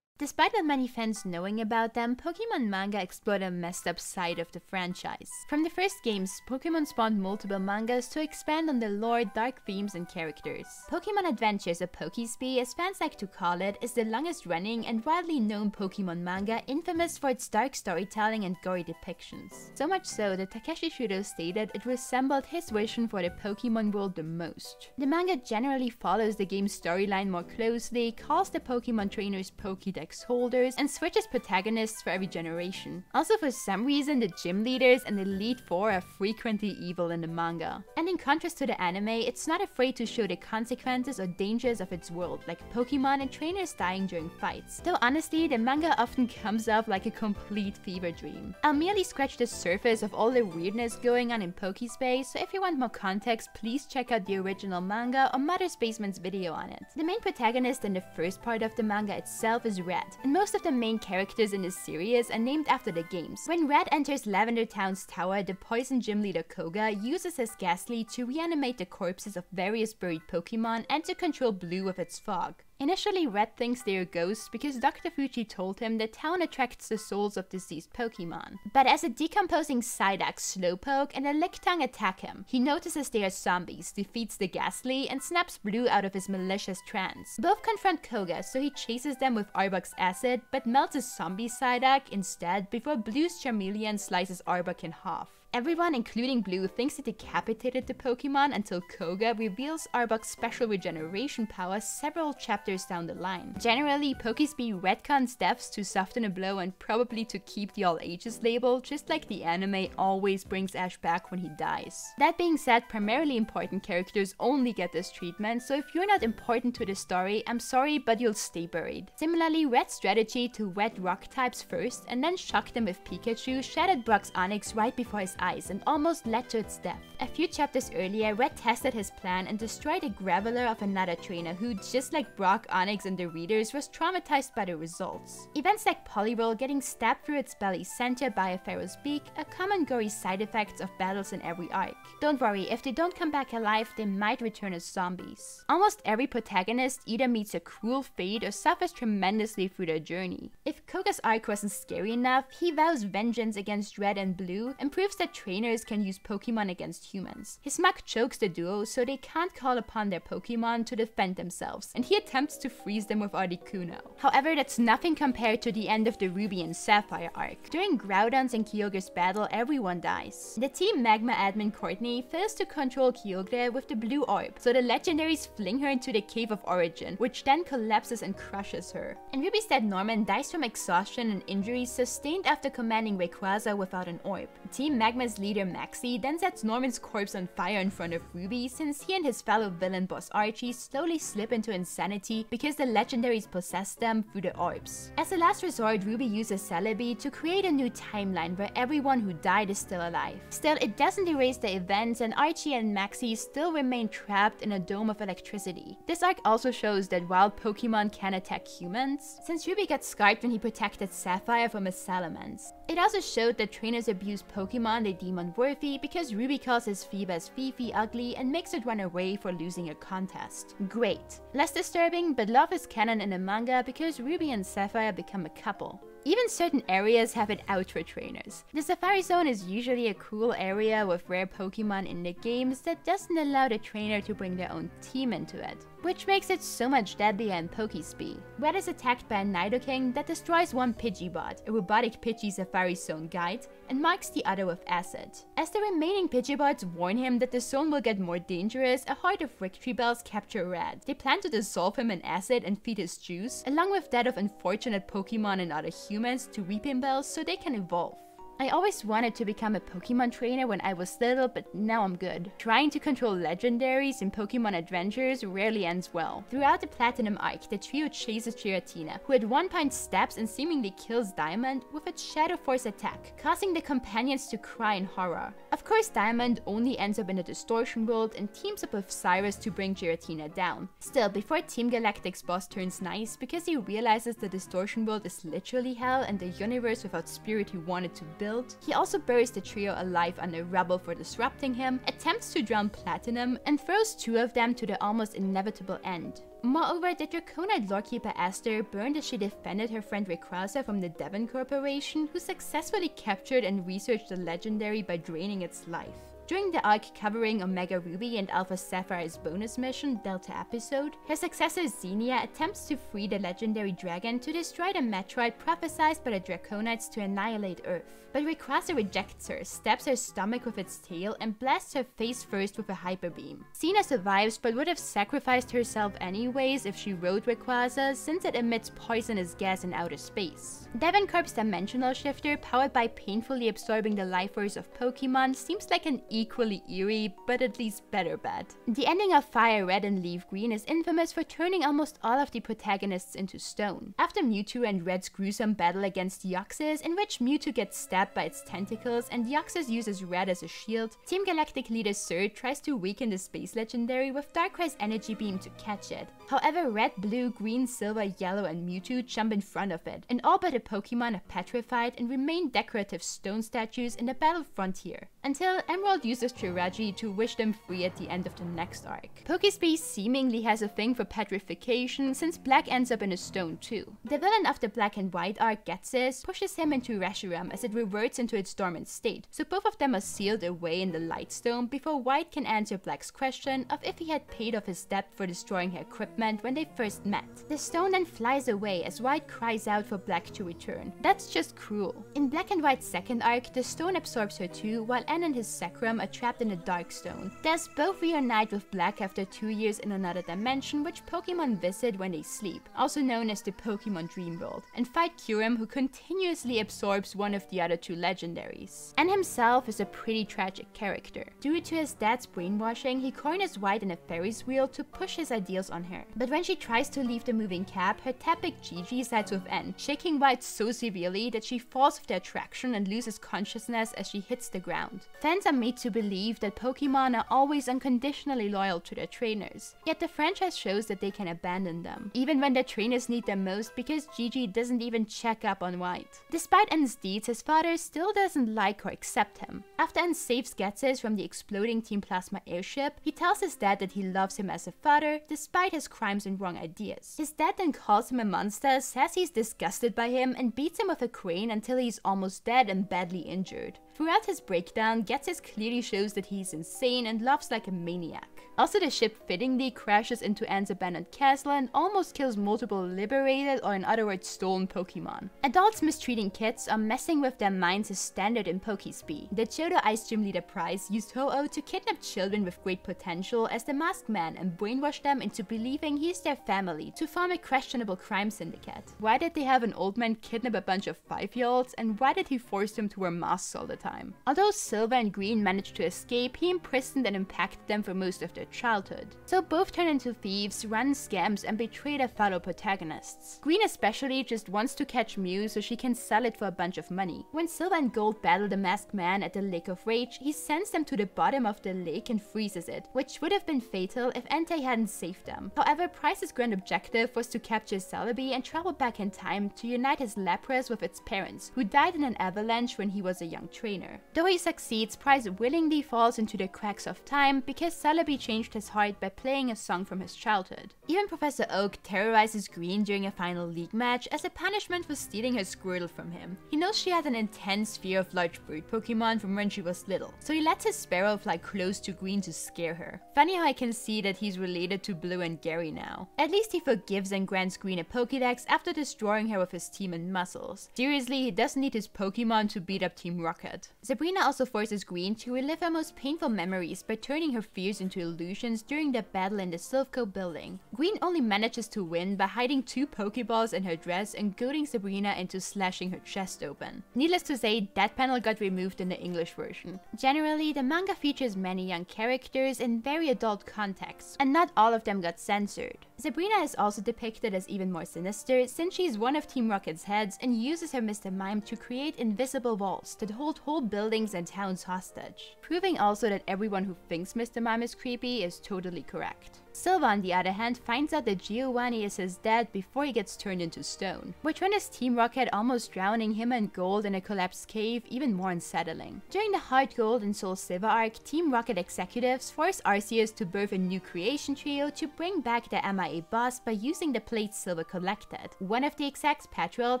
Despite not many fans knowing about them, Pokemon Manga explored a messed up side of the franchise. From the first games, Pokemon spawned multiple mangas to expand on the lore, dark themes, and characters. Pokemon Adventures, or Pokesp as fans like to call it, is the longest running and widely known Pokemon manga, infamous for its dark storytelling and gory depictions. So much so that Takeshi Shudo stated it resembled his vision for the Pokemon world the most. The manga generally follows the game's storyline more closely, calls the Pokemon trainers Pokédex holders, and switches protagonists for every generation. Also, for some reason, the gym leaders and the Elite Four are frequently evil in the manga. And in contrast to the anime, it's not afraid to show the consequences or dangers of its world, like Pokemon and trainers dying during fights. Though honestly, the manga often comes off like a complete fever dream. I'll merely scratch the surface of all the weirdness going on in Pokespace, so if you want more context, please check out the original manga or Mother's Basement's video on it. The main protagonist in the first part of the manga itself is Red, and most of the main characters in this series are named after the games. When Red enters Lavender Town's tower, the poison gym leader Koga uses his ghastly to reanimate the corpses of various buried Pokemon and to control Blue with its fog. Initially, Red thinks they are ghosts because Dr. Fuji told him the town attracts the souls of deceased Pokemon. But as a decomposing Psyduck, Slowpoke, and a Lickitung attack him, he notices they are zombies, defeats the Ghastly, and snaps Blue out of his malicious trance. Both confront Koga, so he chases them with Arbok's acid, but melts a zombie Psyduck instead before Blue's Charmeleon slices Arbok in half. Everyone, including Blue, thinks he decapitated the Pokemon until Koga reveals Arbok's special regeneration power several chapters down the line. Generally, Pokespeed retcons deaths to soften a blow and probably to keep the all ages label, just like the anime always brings Ash back when he dies. That being said, primarily important characters only get this treatment, so if you're not important to the story, I'm sorry, but you'll stay buried. Similarly, Red's strategy to wet rock types first and then shock them with Pikachu shattered Brock's Onix right before his eyes and almost led to its death. A few chapters earlier, Red tested his plan and destroyed a Graveler of another trainer who, just like Brock, Onix, and the readers, was traumatized by the results. Events like Poliwhirl getting stabbed through its belly center by a Pharaoh's beak are common gory side effects of battles in every arc. Don't worry, if they don't come back alive, they might return as zombies. Almost every protagonist either meets a cruel fate or suffers tremendously through their journey. If Koga's arc wasn't scary enough, he vows vengeance against Red and Blue and proves that trainers can use Pokemon against humans. His Mach chokes the duo so they can't call upon their Pokemon to defend themselves, and he attempts to freeze them with Articuno. However, that's nothing compared to the end of the Ruby and Sapphire arc. During Groudon's and Kyogre's battle, everyone dies. The Team Magma admin Courtney fails to control Kyogre with the blue orb, so the legendaries fling her into the Cave of Origin, which then collapses and crushes her. And Ruby's dad Norman dies from exhaustion and injuries sustained after commanding Rayquaza without an orb. Team Magma's leader Maxie then sets Norman's corpse on fire in front of Ruby since he and his fellow villain boss Archie slowly slip into insanity because the legendaries possess them through the orbs. As a last resort, Ruby uses Celebi to create a new timeline where everyone who died is still alive. Still, it doesn't erase the events and Archie and Maxie still remain trapped in a dome of electricity. This arc also shows that wild Pokemon can attack humans, since Ruby got scarred when he protected Sapphire from his Salamence. It also showed that trainers abuse Pokemon they deem unworthy because Ruby calls his Phoebus Fifi ugly and makes it run away for losing a contest. Great. Less disturbing, but love is canon in the manga because Ruby and Sapphire become a couple. Even certain areas have it out for trainers. The Safari Zone is usually a cool area with rare Pokemon in the games that doesn't allow the trainer to bring their own team into it, which makes it so much deadlier in Pokespee. Red is attacked by a Nidoking that destroys one Pidgeybot, a robotic Pidgey Safari Zone guide, and marks the other with acid. As the remaining Pidgeybots warn him that the zone will get more dangerous, a horde of Victory Bells capture Red. They plan to dissolve him in acid and feed his juice, along with that of unfortunate Pokemon and other humans to Weeping Bells so they can evolve. I always wanted to become a Pokemon trainer when I was little, but now I'm good. Trying to control legendaries in Pokemon Adventures rarely ends well. Throughout the Platinum arc, the trio chases Giratina, who at one point stabs and seemingly kills Diamond with its Shadow Force attack, causing the companions to cry in horror. Of course, Diamond only ends up in the Distortion World and teams up with Cyrus to bring Giratina down. Still, before Team Galactic's boss turns nice because he realizes the Distortion World is literally hell and the universe without spirit he wanted to build, he also buries the trio alive under rubble for disrupting him, attempts to drown Platinum, and throws two of them to the almost inevitable end. Moreover, the Draconite Lorekeeper Aster burned as she defended her friend Rayquaza from the Devon Corporation, who successfully captured and researched the legendary by draining its life. During the arc covering Omega Ruby and Alpha Sapphire's bonus mission, Delta Episode, her successor Xenia attempts to free the legendary dragon to destroy the Metroid prophesied by the Draconites to annihilate Earth. But Rayquaza rejects her, stabs her stomach with its tail, and blasts her face first with a Hyper Beam. Xena survives but would have sacrificed herself anyways if she rode Rayquaza, since it emits poisonous gas in outer space. Devon Corp's Dimensional Shifter, powered by painfully absorbing the life force of Pokemon, seems like an equally eerie, but at least better bet. The ending of Fire Red and Leaf Green is infamous for turning almost all of the protagonists into stone. After Mewtwo and Red's gruesome battle against Deoxys, in which Mewtwo gets stabbed by its tentacles and Deoxys uses Red as a shield, Team Galactic leader Surge tries to weaken the space legendary with Darkrai's energy beam to catch it. However, Red, Blue, Green, Silver, Yellow, and Mewtwo jump in front of it, and all but the Pokemon are petrified and remain decorative stone statues in the battle frontier. until Emerald uses Chiraji to wish them free at the end of the next arc. Pokespace seemingly has a thing for petrification since Black ends up in a stone too. The villain of the Black and White arc, Getsis, pushes him into Reshiram as it reverts into its dormant state, so both of them are sealed away in the Light Stone before White can answer Black's question of if he had paid off his debt for destroying her equipment when they first met. The stone then flies away as White cries out for Black to return. That's just cruel. In Black and White's second arc, the stone absorbs her too, while N and his sacrum are trapped in a dark stone. Thus, both reunite with Black after 2 years in another dimension, which Pokemon visit when they sleep, also known as the Pokemon Dream World, and fight Kyurem, who continuously absorbs one of the other two legendaries. N himself is a pretty tragic character. Due to his dad's brainwashing, he corners White in a Ferris wheel to push his ideals on her. But when she tries to leave the moving cap, her Tapic Gigi sides with N, shaking White so severely that she falls off the attraction and loses consciousness as she hits the ground. Fans are made to believe that Pokemon are always unconditionally loyal to their trainers, yet the franchise shows that they can abandon them, even when their trainers need them most, because Gigi doesn't even check up on White. Despite N's deeds, his father still doesn't like or accept him. After N saves Getsis from the exploding Team Plasma airship, he tells his dad that he loves him as a father, despite his crimes and wrong ideas. His dad then calls him a monster, says he's disgusted by him, and beats him with a crane until he's almost dead and badly injured. Throughout his breakdown, Getsis clearly shows that he's insane and loves like a maniac. Also, the ship fittingly crashes into Anne's abandoned castle and almost kills multiple liberated, or in other words stolen, Pokemon. Adults mistreating kids or messing with their minds is standard in Pokespeed. The Johto Ice Gym Leader Prize used Ho-Oh to kidnap children with great potential as the Masked Man and brainwash them into believing he's their family to form a questionable crime syndicate. Why did they have an old man kidnap a bunch of 5-year-olds, and why did he force them to wear masks all the time? Although Silver and Green managed to escape, he imprisoned and impacted them for most of their childhood. So both turn into thieves, run scams, and betray their fellow protagonists. Green especially just wants to catch Mew so she can sell it for a bunch of money. When Silver and Gold battle the Masked Man at the Lake of Rage, he sends them to the bottom of the lake and freezes it, which would have bbeen fatal if Entei hadn't saved them. However, Price's grand objective was to capture Celebi and travel back in time to unite his Lapras with its parents, who died in an avalanche when he was a young trainer. Though he succeeds, Price willingly falls into the cracks of time because Celebi changed his heart by playing a song from his childhood. Even Professor Oak terrorizes Green during a final league match as a punishment for stealing her Squirtle from him. He knows she had an intense fear of large bird Pokemon from when she was little, so he lets his Sparrow fly close to Green to scare her. Funny how I can see that he's related to Blue and Gary now. At least he forgives and grants Green a Pokédex after destroying her with his team and muscles. Seriously, he doesn't need his Pokemon to beat up Team Rocket. Sabrina also forces Green to relive her most painful memories by turning her fears into illusions during the battle in the Silphco building. Green only manages to win by hiding 2 Pokeballs in her dress and goading Sabrina into slashing her chest open. Needless to say, that panel got removed in the English version. Generally, the manga features many young characters in very adult contexts, and not all of them got censored. Sabrina is also depicted as even more sinister since she's one of Team Rocket's heads and uses her Mr. Mime to create invisible walls that hold whole buildings and towns hostage. Proving also that everyone who thinks Mr. Mime is creepy is totally correct. Silva, on the other hand, finds out that Giovanni is his dad before he gets turned into stone, which renders Team Rocket almost drowning him and Gold in a collapsed cave even more unsettling. During the Heart Gold and Soul Silver arc, Team Rocket executives force Arceus to birth a new creation trio to bring back the MIA boss by using the plates Silver collected. One of the execs, Patrol,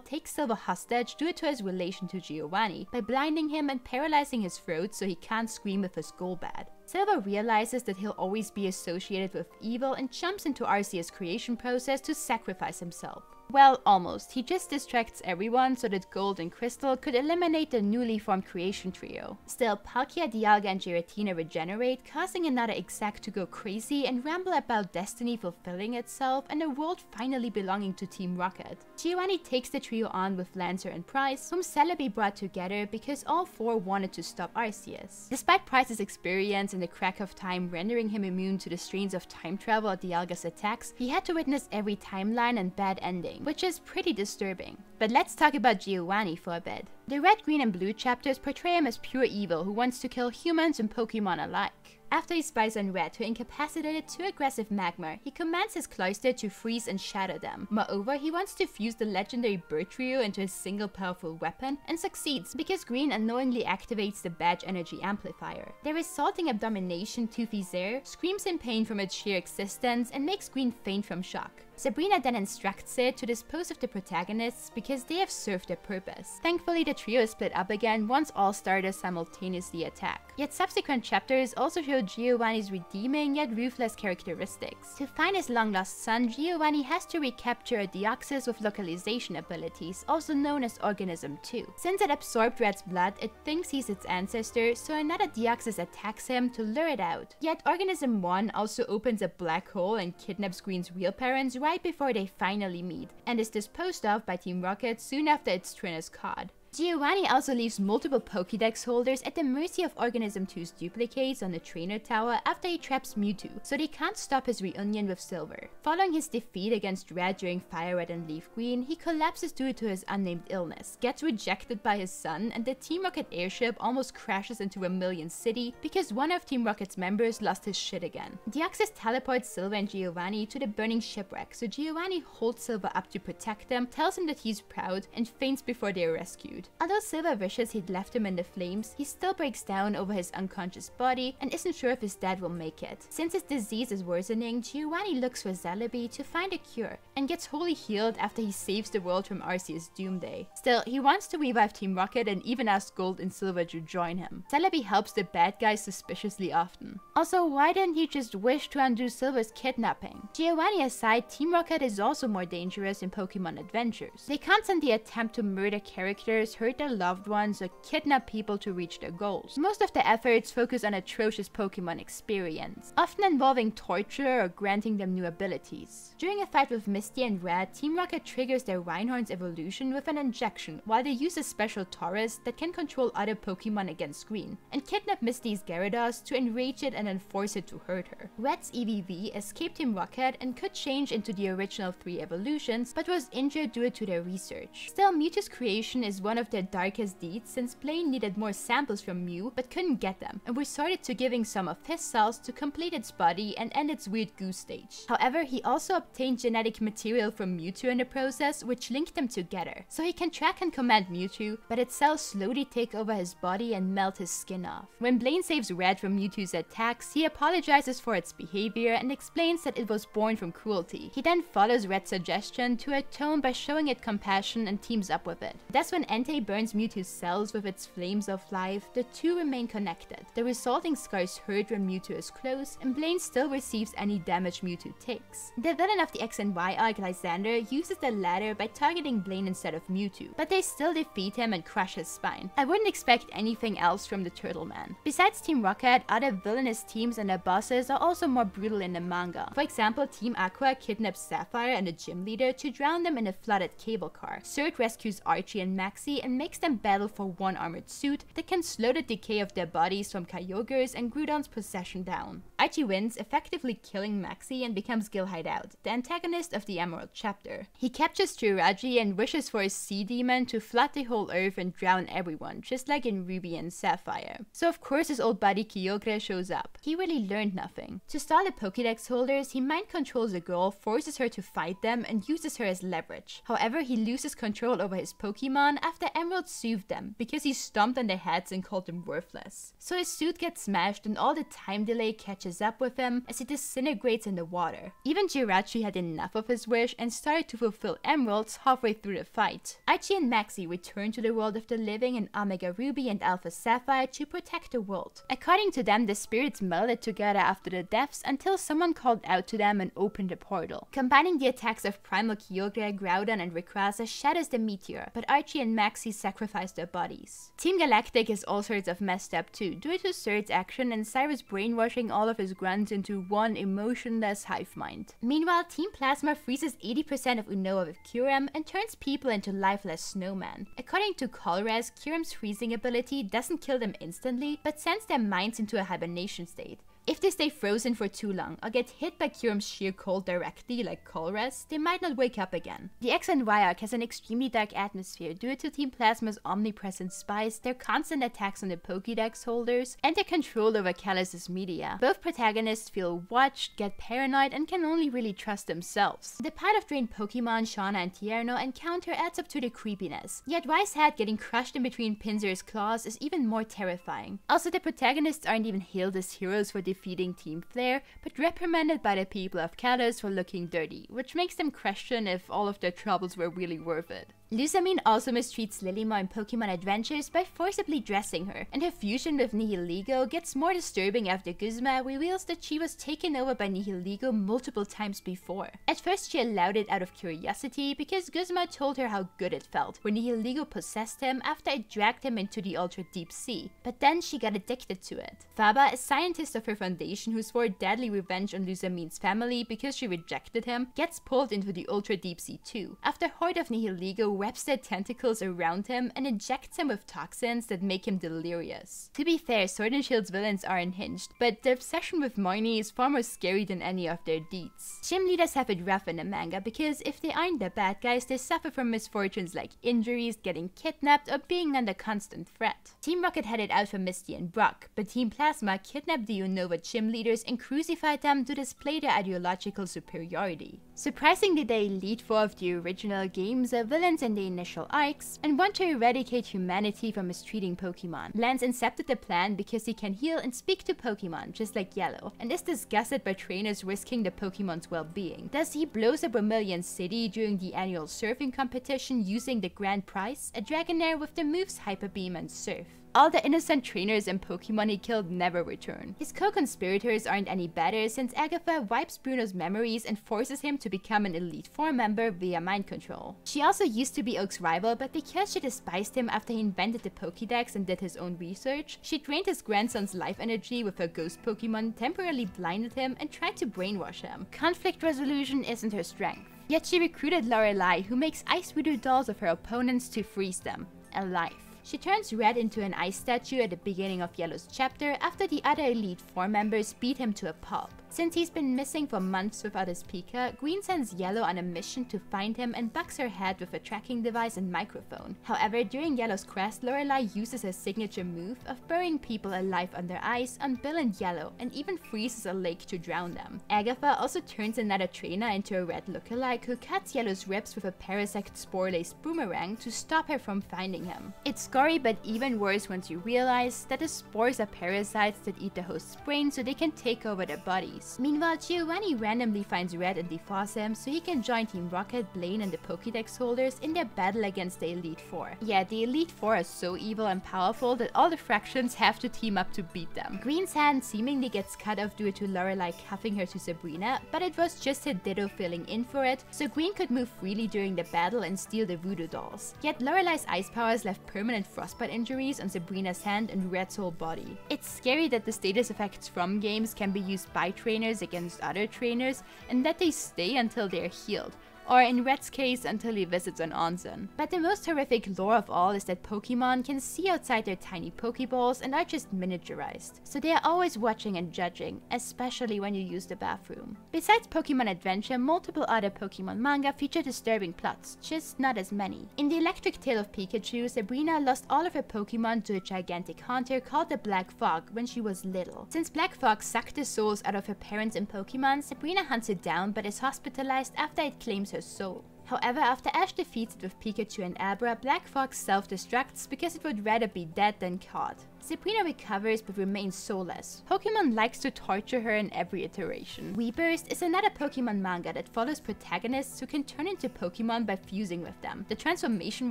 takes Silver hostage due to his relation to Giovanni by blinding him and paralyzing his throat so he can't scream with his Golbat. Silver realizes that he'll always be associated with evil and jumps into Arceus' creation process to sacrifice himself. Well, almost. He just distracts everyone so that Gold and Crystal could eliminate the newly formed creation trio. Still, Palkia, Dialga, and Giratina regenerate, causing another exec to go crazy and ramble about destiny fulfilling itself and a world finally belonging to Team Rocket. Giovanni takes the trio on with Lancer and Price, whom Celebi brought together because all 4 wanted to stop Arceus. Despite Price's experience in the crack of time rendering him immune to the strains of time travel at Dialga's attacks, he had to witness every timeline and bad ending, which is pretty disturbing. But let's talk about Giovanni for a bit. The Red, Green, and Blue chapters portray him as pure evil who wants to kill humans and Pokemon alike. After he spies on Red, who incapacitated two aggressive Magmar, he commands his Cloyster to freeze and shatter them. Moreover, he wants to fuse the legendary Bird Trio into a single powerful weapon, and succeeds because Green unknowingly activates the Badge Energy Amplifier. The resulting abomination Toothy Zare screams in pain from its sheer existence and makes Green faint from shock. Sabrina then instructs it to dispose of the protagonists because they have served their purpose. Thankfully, the trio is split up again once all starters simultaneously attack. Yet subsequent chapters also show Giovanni's redeeming yet ruthless characteristics. To find his long-lost son, Giovanni has to recapture a Deoxys with localization abilities, also known as Organism 2. Since it absorbed Red's blood, it thinks he's its ancestor, so another Deoxys attacks him to lure it out. Yet Organism 1 also opens a black hole and kidnaps Green's real parents right before they finally meet, and is disposed of by Team Rocket soon after its twin is caught. Giovanni also leaves multiple Pokédex holders at the mercy of Organism 2's duplicates on the trainer tower after he traps Mewtwo, so they can't stop his reunion with Silver. Following his defeat against Red during Fire Red and Leaf Green, he collapses due to his unnamed illness, gets rejected by his son, and the Team Rocket airship almost crashes into Vermilion City because one of Team Rocket's members lost his shit again. Deoxys teleports Silver and Giovanni to the burning shipwreck, so Giovanni holds Silver up to protect them, tells him that he's proud, and faints before they are rescued. Although Silver wishes he'd left him in the flames, he still breaks down over his unconscious body and isn't sure if his dad will make it. Since his disease is worsening, Giovanni looks for Celebi to find a cure and gets wholly healed after he saves the world from Arceus' Doomday. Still, he wants to revive Team Rocket and even asks Gold and Silver to join him. Celebi helps the bad guys suspiciously often. Also, why didn't he just wish to undo Silver's kidnapping? Giovanni aside, Team Rocket is also more dangerous in Pokemon Adventures. They constantly attempt to murder characters, hurt their loved ones, or kidnap people to reach their goals. Most of the efforts focus on atrocious Pokemon experience, often involving torture or granting them new abilities. During a fight with Misty and Red, Team Rocket triggers their Reinhorn's evolution with an injection, while they use a special Taurus that can control other Pokemon against Green, and kidnap Misty's Gyarados to enrage it and then force it to hurt her. Red's EVV escaped Team Rocket and could change into the original 3 evolutions, but was injured due to their research. Still, Mewtwo's creation is one of their darkest deeds, since Blaine needed more samples from Mew but couldn't get them, and resorted to giving some of his cells to complete its body and end its weird goo stage. However, he also obtained genetic material from Mewtwo in the process, which linked them together, so he can track and command Mewtwo, but its cells slowly take over his body and melt his skin off. When Blaine saves Red from Mewtwo's attacks, he apologizes for its behavior and explains that it was born from cruelty. He then follows Red's suggestion to atone by showing it compassion and teams up with it. That's when Entei burns Mewtwo's cells with its flames of life. The two remain connected. The resulting scars hurt when Mewtwo is close, and Blaine still receives any damage Mewtwo takes. The villain of the X and Y arc, Lysander, uses the latter by targeting Blaine instead of Mewtwo, but they still defeat him and crush his spine. I wouldn't expect anything else from the Turtle Man. Besides Team Rocket, other villainous teams and their bosses are also more brutal in the manga. For example, Team Aqua kidnaps Sapphire and the gym leader to drown them in a flooded cable car. Surge rescues Archie and Maxie and makes them battle for one armored suit that can slow the decay of their bodies from Kyogre's and Groudon's possession down. Archie wins, effectively killing Maxie, and becomes Gil Hideout, the antagonist of the Emerald chapter. He captures Jirachi and wishes for his sea demon to flood the whole earth and drown everyone, just like in Ruby and Sapphire. So of course his old buddy Kyogre shows up. He really learned nothing. To stall the Pokédex holders, he mind controls a girl, forces her to fight them, and uses her as leverage. However, he loses control over his Pokemon after Emerald soothed them, because he stomped on their heads and called them worthless. So his suit gets smashed and all the time delay catches up with him as he disintegrates in the water. Even Jirachi had enough of his wish and started to fulfill Emerald's halfway through the fight. Archie and Maxie return to the world of the living in Omega Ruby and Alpha Sapphire to protect the world. According to them, the spirits melded together after the deaths until someone called out to them and opened a portal. Combining the attacks of Primal Kyogre, Groudon, and Rayquaza shatters the meteor, but Archie and Maxie sacrifice their bodies. Team Galactic is all sorts of messed up too, due to Surge's action and Cyrus brainwashing all of his grunts into one emotionless hive mind. Meanwhile, Team Plasma freezes 80% of Unoa with Kyurem and turns people into lifeless snowmen. According to Colress, Kyurem's freezing ability doesn't kill them instantly, but sends their minds into a hibernation state. If they stay frozen for too long or get hit by Kyurem's sheer cold directly like Colress, they might not wake up again. The X and Y arc has an extremely dark atmosphere due to Team Plasma's omnipresent spies, their constant attacks on the Pokédex holders, and their control over Kalos' media. Both protagonists feel watched, get paranoid, and can only really trust themselves. The part of drained Pokemon Shauna and Tierno encounter adds up to the creepiness, yet Y's head getting crushed in between Pinsir's claws is even more terrifying. Also, the protagonists aren't even hailed as heroes for defeating Team Flare, but reprimanded by the people of Kalos for looking dirty, which makes them question if all of their troubles were really worth it. Lusamine also mistreats Lilimo in Pokemon Adventures by forcibly dressing her, and her fusion with Nihilego gets more disturbing after Guzma reveals that she was taken over by Nihilego multiple times before. At first she allowed it out of curiosity because Guzma told her how good it felt when Nihilego possessed him after it dragged him into the Ultra Deep Sea, but then she got addicted to it. Faba, a scientist of her foundation who swore deadly revenge on Lusamine's family because she rejected him, gets pulled into the Ultra Deep Sea too, after Horde of Nihilego wraps their tentacles around him and injects him with toxins that make him delirious. To be fair, Sword and Shield's villains are unhinged, but their obsession with Moini is far more scary than any of their deeds. Gym leaders have it rough in the manga because if they aren't the bad guys, they suffer from misfortunes like injuries, getting kidnapped, or being under constant threat. Team Rocket had it out for Misty and Brock, but Team Plasma kidnapped the Unova gym leaders and crucified them to display their ideological superiority. Surprisingly, the Elite Four of the original games are villains in the initial arcs and want to eradicate humanity from mistreating Pokemon. Lance incepted the plan because he can heal and speak to Pokemon, just like Yellow, and is disgusted by trainers risking the Pokemon's well-being. Thus, he blows up Vermilion City during the annual surfing competition using the grand prize, a Dragonair with the moves Hyper Beam and Surf. All the innocent trainers and Pokemon he killed never return. His co-conspirators aren't any better since Agatha wipes Bruno's memories and forces him to become an Elite Four member via mind control. She also used to be Oak's rival, but because she despised him after he invented the Pokédex and did his own research, she drained his grandson's life energy with her ghost Pokemon, temporarily blinded him, and tried to brainwash him. Conflict resolution isn't her strength. Yet she recruited Lorelei, who makes ice voodoo dolls of her opponents to freeze them alive. She turns Red into an ice statue at the beginning of Yellow's chapter after the other Elite Four members beat him to a pulp. Since he's been missing for months without his Pika, Green sends Yellow on a mission to find him and bugs her head with a tracking device and microphone. However, during Yellow's quest, Lorelei uses her signature move of burying people alive under ice on Bill and Yellow and even freezes a lake to drown them. Agatha also turns another trainer into a Red lookalike who cuts Yellow's ribs with a parasect spore-laced boomerang to stop her from finding him. It's gory, but even worse once you realize that the spores are parasites that eat the host's brain so they can take over their bodies. Meanwhile, Giovanni randomly finds Red and defaws him so he can join Team Rocket, Blaine, and the Pokédex holders in their battle against the Elite Four. Yeah, the Elite Four are so evil and powerful that all the fractions have to team up to beat them. Green's hand seemingly gets cut off due to Lorelei cuffing her to Sabrina, but it was just her Ditto filling in for it, so Green could move freely during the battle and steal the voodoo dolls. Yet Lorelei's ice powers left permanent frostbite injuries on Sabrina's hand and Red's whole body. It's scary that the status effects from games can be used by trainers against other trainers and that they stay until they're healed, or in Red's case, until he visits an onsen. But the most horrific lore of all is that Pokemon can see outside their tiny Pokeballs and are just miniaturized, so they are always watching and judging, especially when you use the bathroom. Besides Pokemon Adventure, multiple other Pokemon manga feature disturbing plots, just not as many. In the Electric Tale of Pikachu, Sabrina lost all of her Pokemon to a gigantic hunter called the Black Fog when she was little. Since Black Fog sucked the souls out of her parents and Pokemon, Sabrina hunts it down but is hospitalized after it claims her soul. However, after Ash defeats it with Pikachu and Abra, Black Fox self-destructs because it would rather be dead than caught. Sabrina recovers but remains soulless. Pokemon likes to torture her in every iteration. Weburst is another Pokemon manga that follows protagonists who can turn into Pokemon by fusing with them. The transformation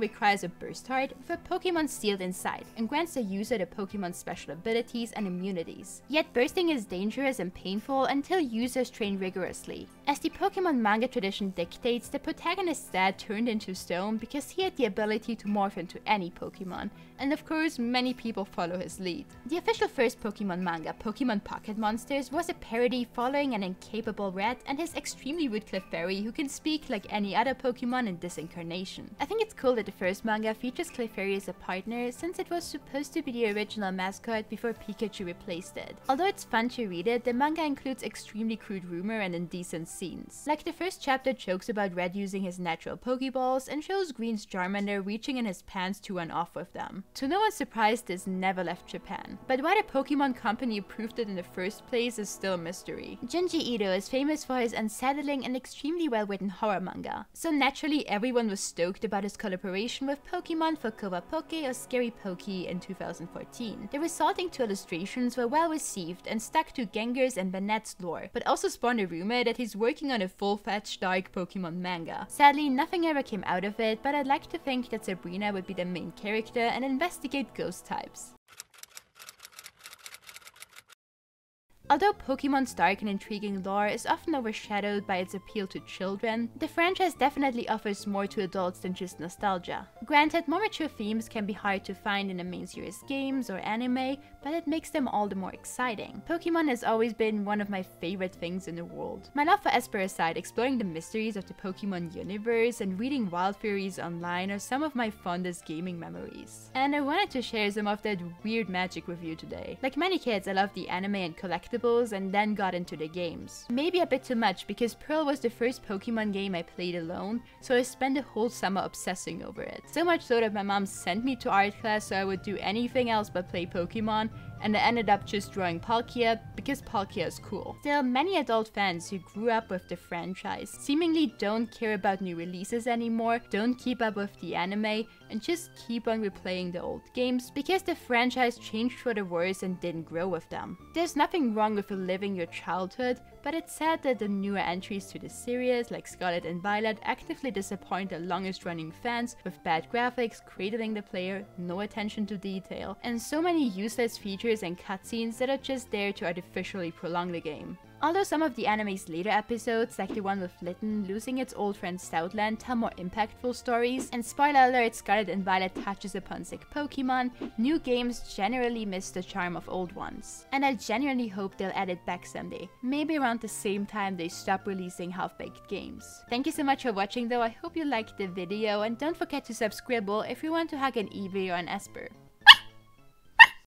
requires a burst heart with a Pokemon sealed inside and grants the user the Pokemon's special abilities and immunities. Yet bursting is dangerous and painful until users train rigorously. As the Pokemon manga tradition dictates, the protagonist's dad turned into stone because he had the ability to morph into any Pokemon, and of course many people follow his lead. The official first Pokemon manga, Pokemon Pocket Monsters, was a parody following an incapable rat and his extremely rude Clefairy who can speak like any other Pokemon in this incarnation. I think it's cool that the first manga features Clefairy as a partner, since it was supposed to be the original mascot before Pikachu replaced it. Although it's fun to read it, the manga includes extremely crude rumor and indecent scenes. Like the first chapter jokes about Red using his natural Pokeballs and shows Green's Charmander reaching in his pants to run off with them. To no one's surprise, this never left Japan. But why the Pokemon Company approved it in the first place is still a mystery. Junji Ito is famous for his unsettling and extremely well-written horror manga, so naturally everyone was stoked about his collaboration with Pokemon for Kowa Poke or Scary Poke in 2014. The resulting two illustrations were well received and stuck to Gengar's and Banette's lore, but also spawned a rumor that he's working on a full-fledged dark Pokemon manga. Sadly, nothing ever came out of it, but I'd like to think that Sabrina would be the main character and investigate ghost types. Although Pokemon's dark and intriguing lore is often overshadowed by its appeal to children, the franchise definitely offers more to adults than just nostalgia. Granted, more mature themes can be hard to find in the main series games or anime, but it makes them all the more exciting. Pokemon has always been one of my favorite things in the world. My love for Esper aside, exploring the mysteries of the Pokemon universe and reading Wild Theories online are some of my fondest gaming memories. And I wanted to share some of that weird magic with you today. Like many kids, I love the anime and collectibles and then got into the games. Maybe a bit too much because Pearl was the first Pokemon game I played alone, so I spent the whole summer obsessing over it. So much so that my mom sent me to art class so I would do anything else but play Pokemon, and I ended up just drawing Palkia because Palkia is cool. Still, many adult fans who grew up with the franchise seemingly don't care about new releases anymore, don't keep up with the anime, and just keep on replaying the old games because the franchise changed for the worse and didn't grow with them. There's nothing wrong with reliving your childhood, but it's sad that the newer entries to the series, like Scarlet and Violet, actively disappoint the longest running fans with bad graphics, cradling the player, no attention to detail, and so many useless features and cutscenes that are just there to artificially prolong the game. Although some of the anime's later episodes, like the one with Litten losing its old friend Stoutland, tell more impactful stories, and spoiler alert, Scarlet and Violet touches upon sick Pokemon, new games generally miss the charm of old ones. And I genuinely hope they'll add it back someday, maybe around the same time they stop releasing half-baked games. Thank you so much for watching though, I hope you liked the video, and don't forget to subscribe if you want to hug an Eevee or an Esper.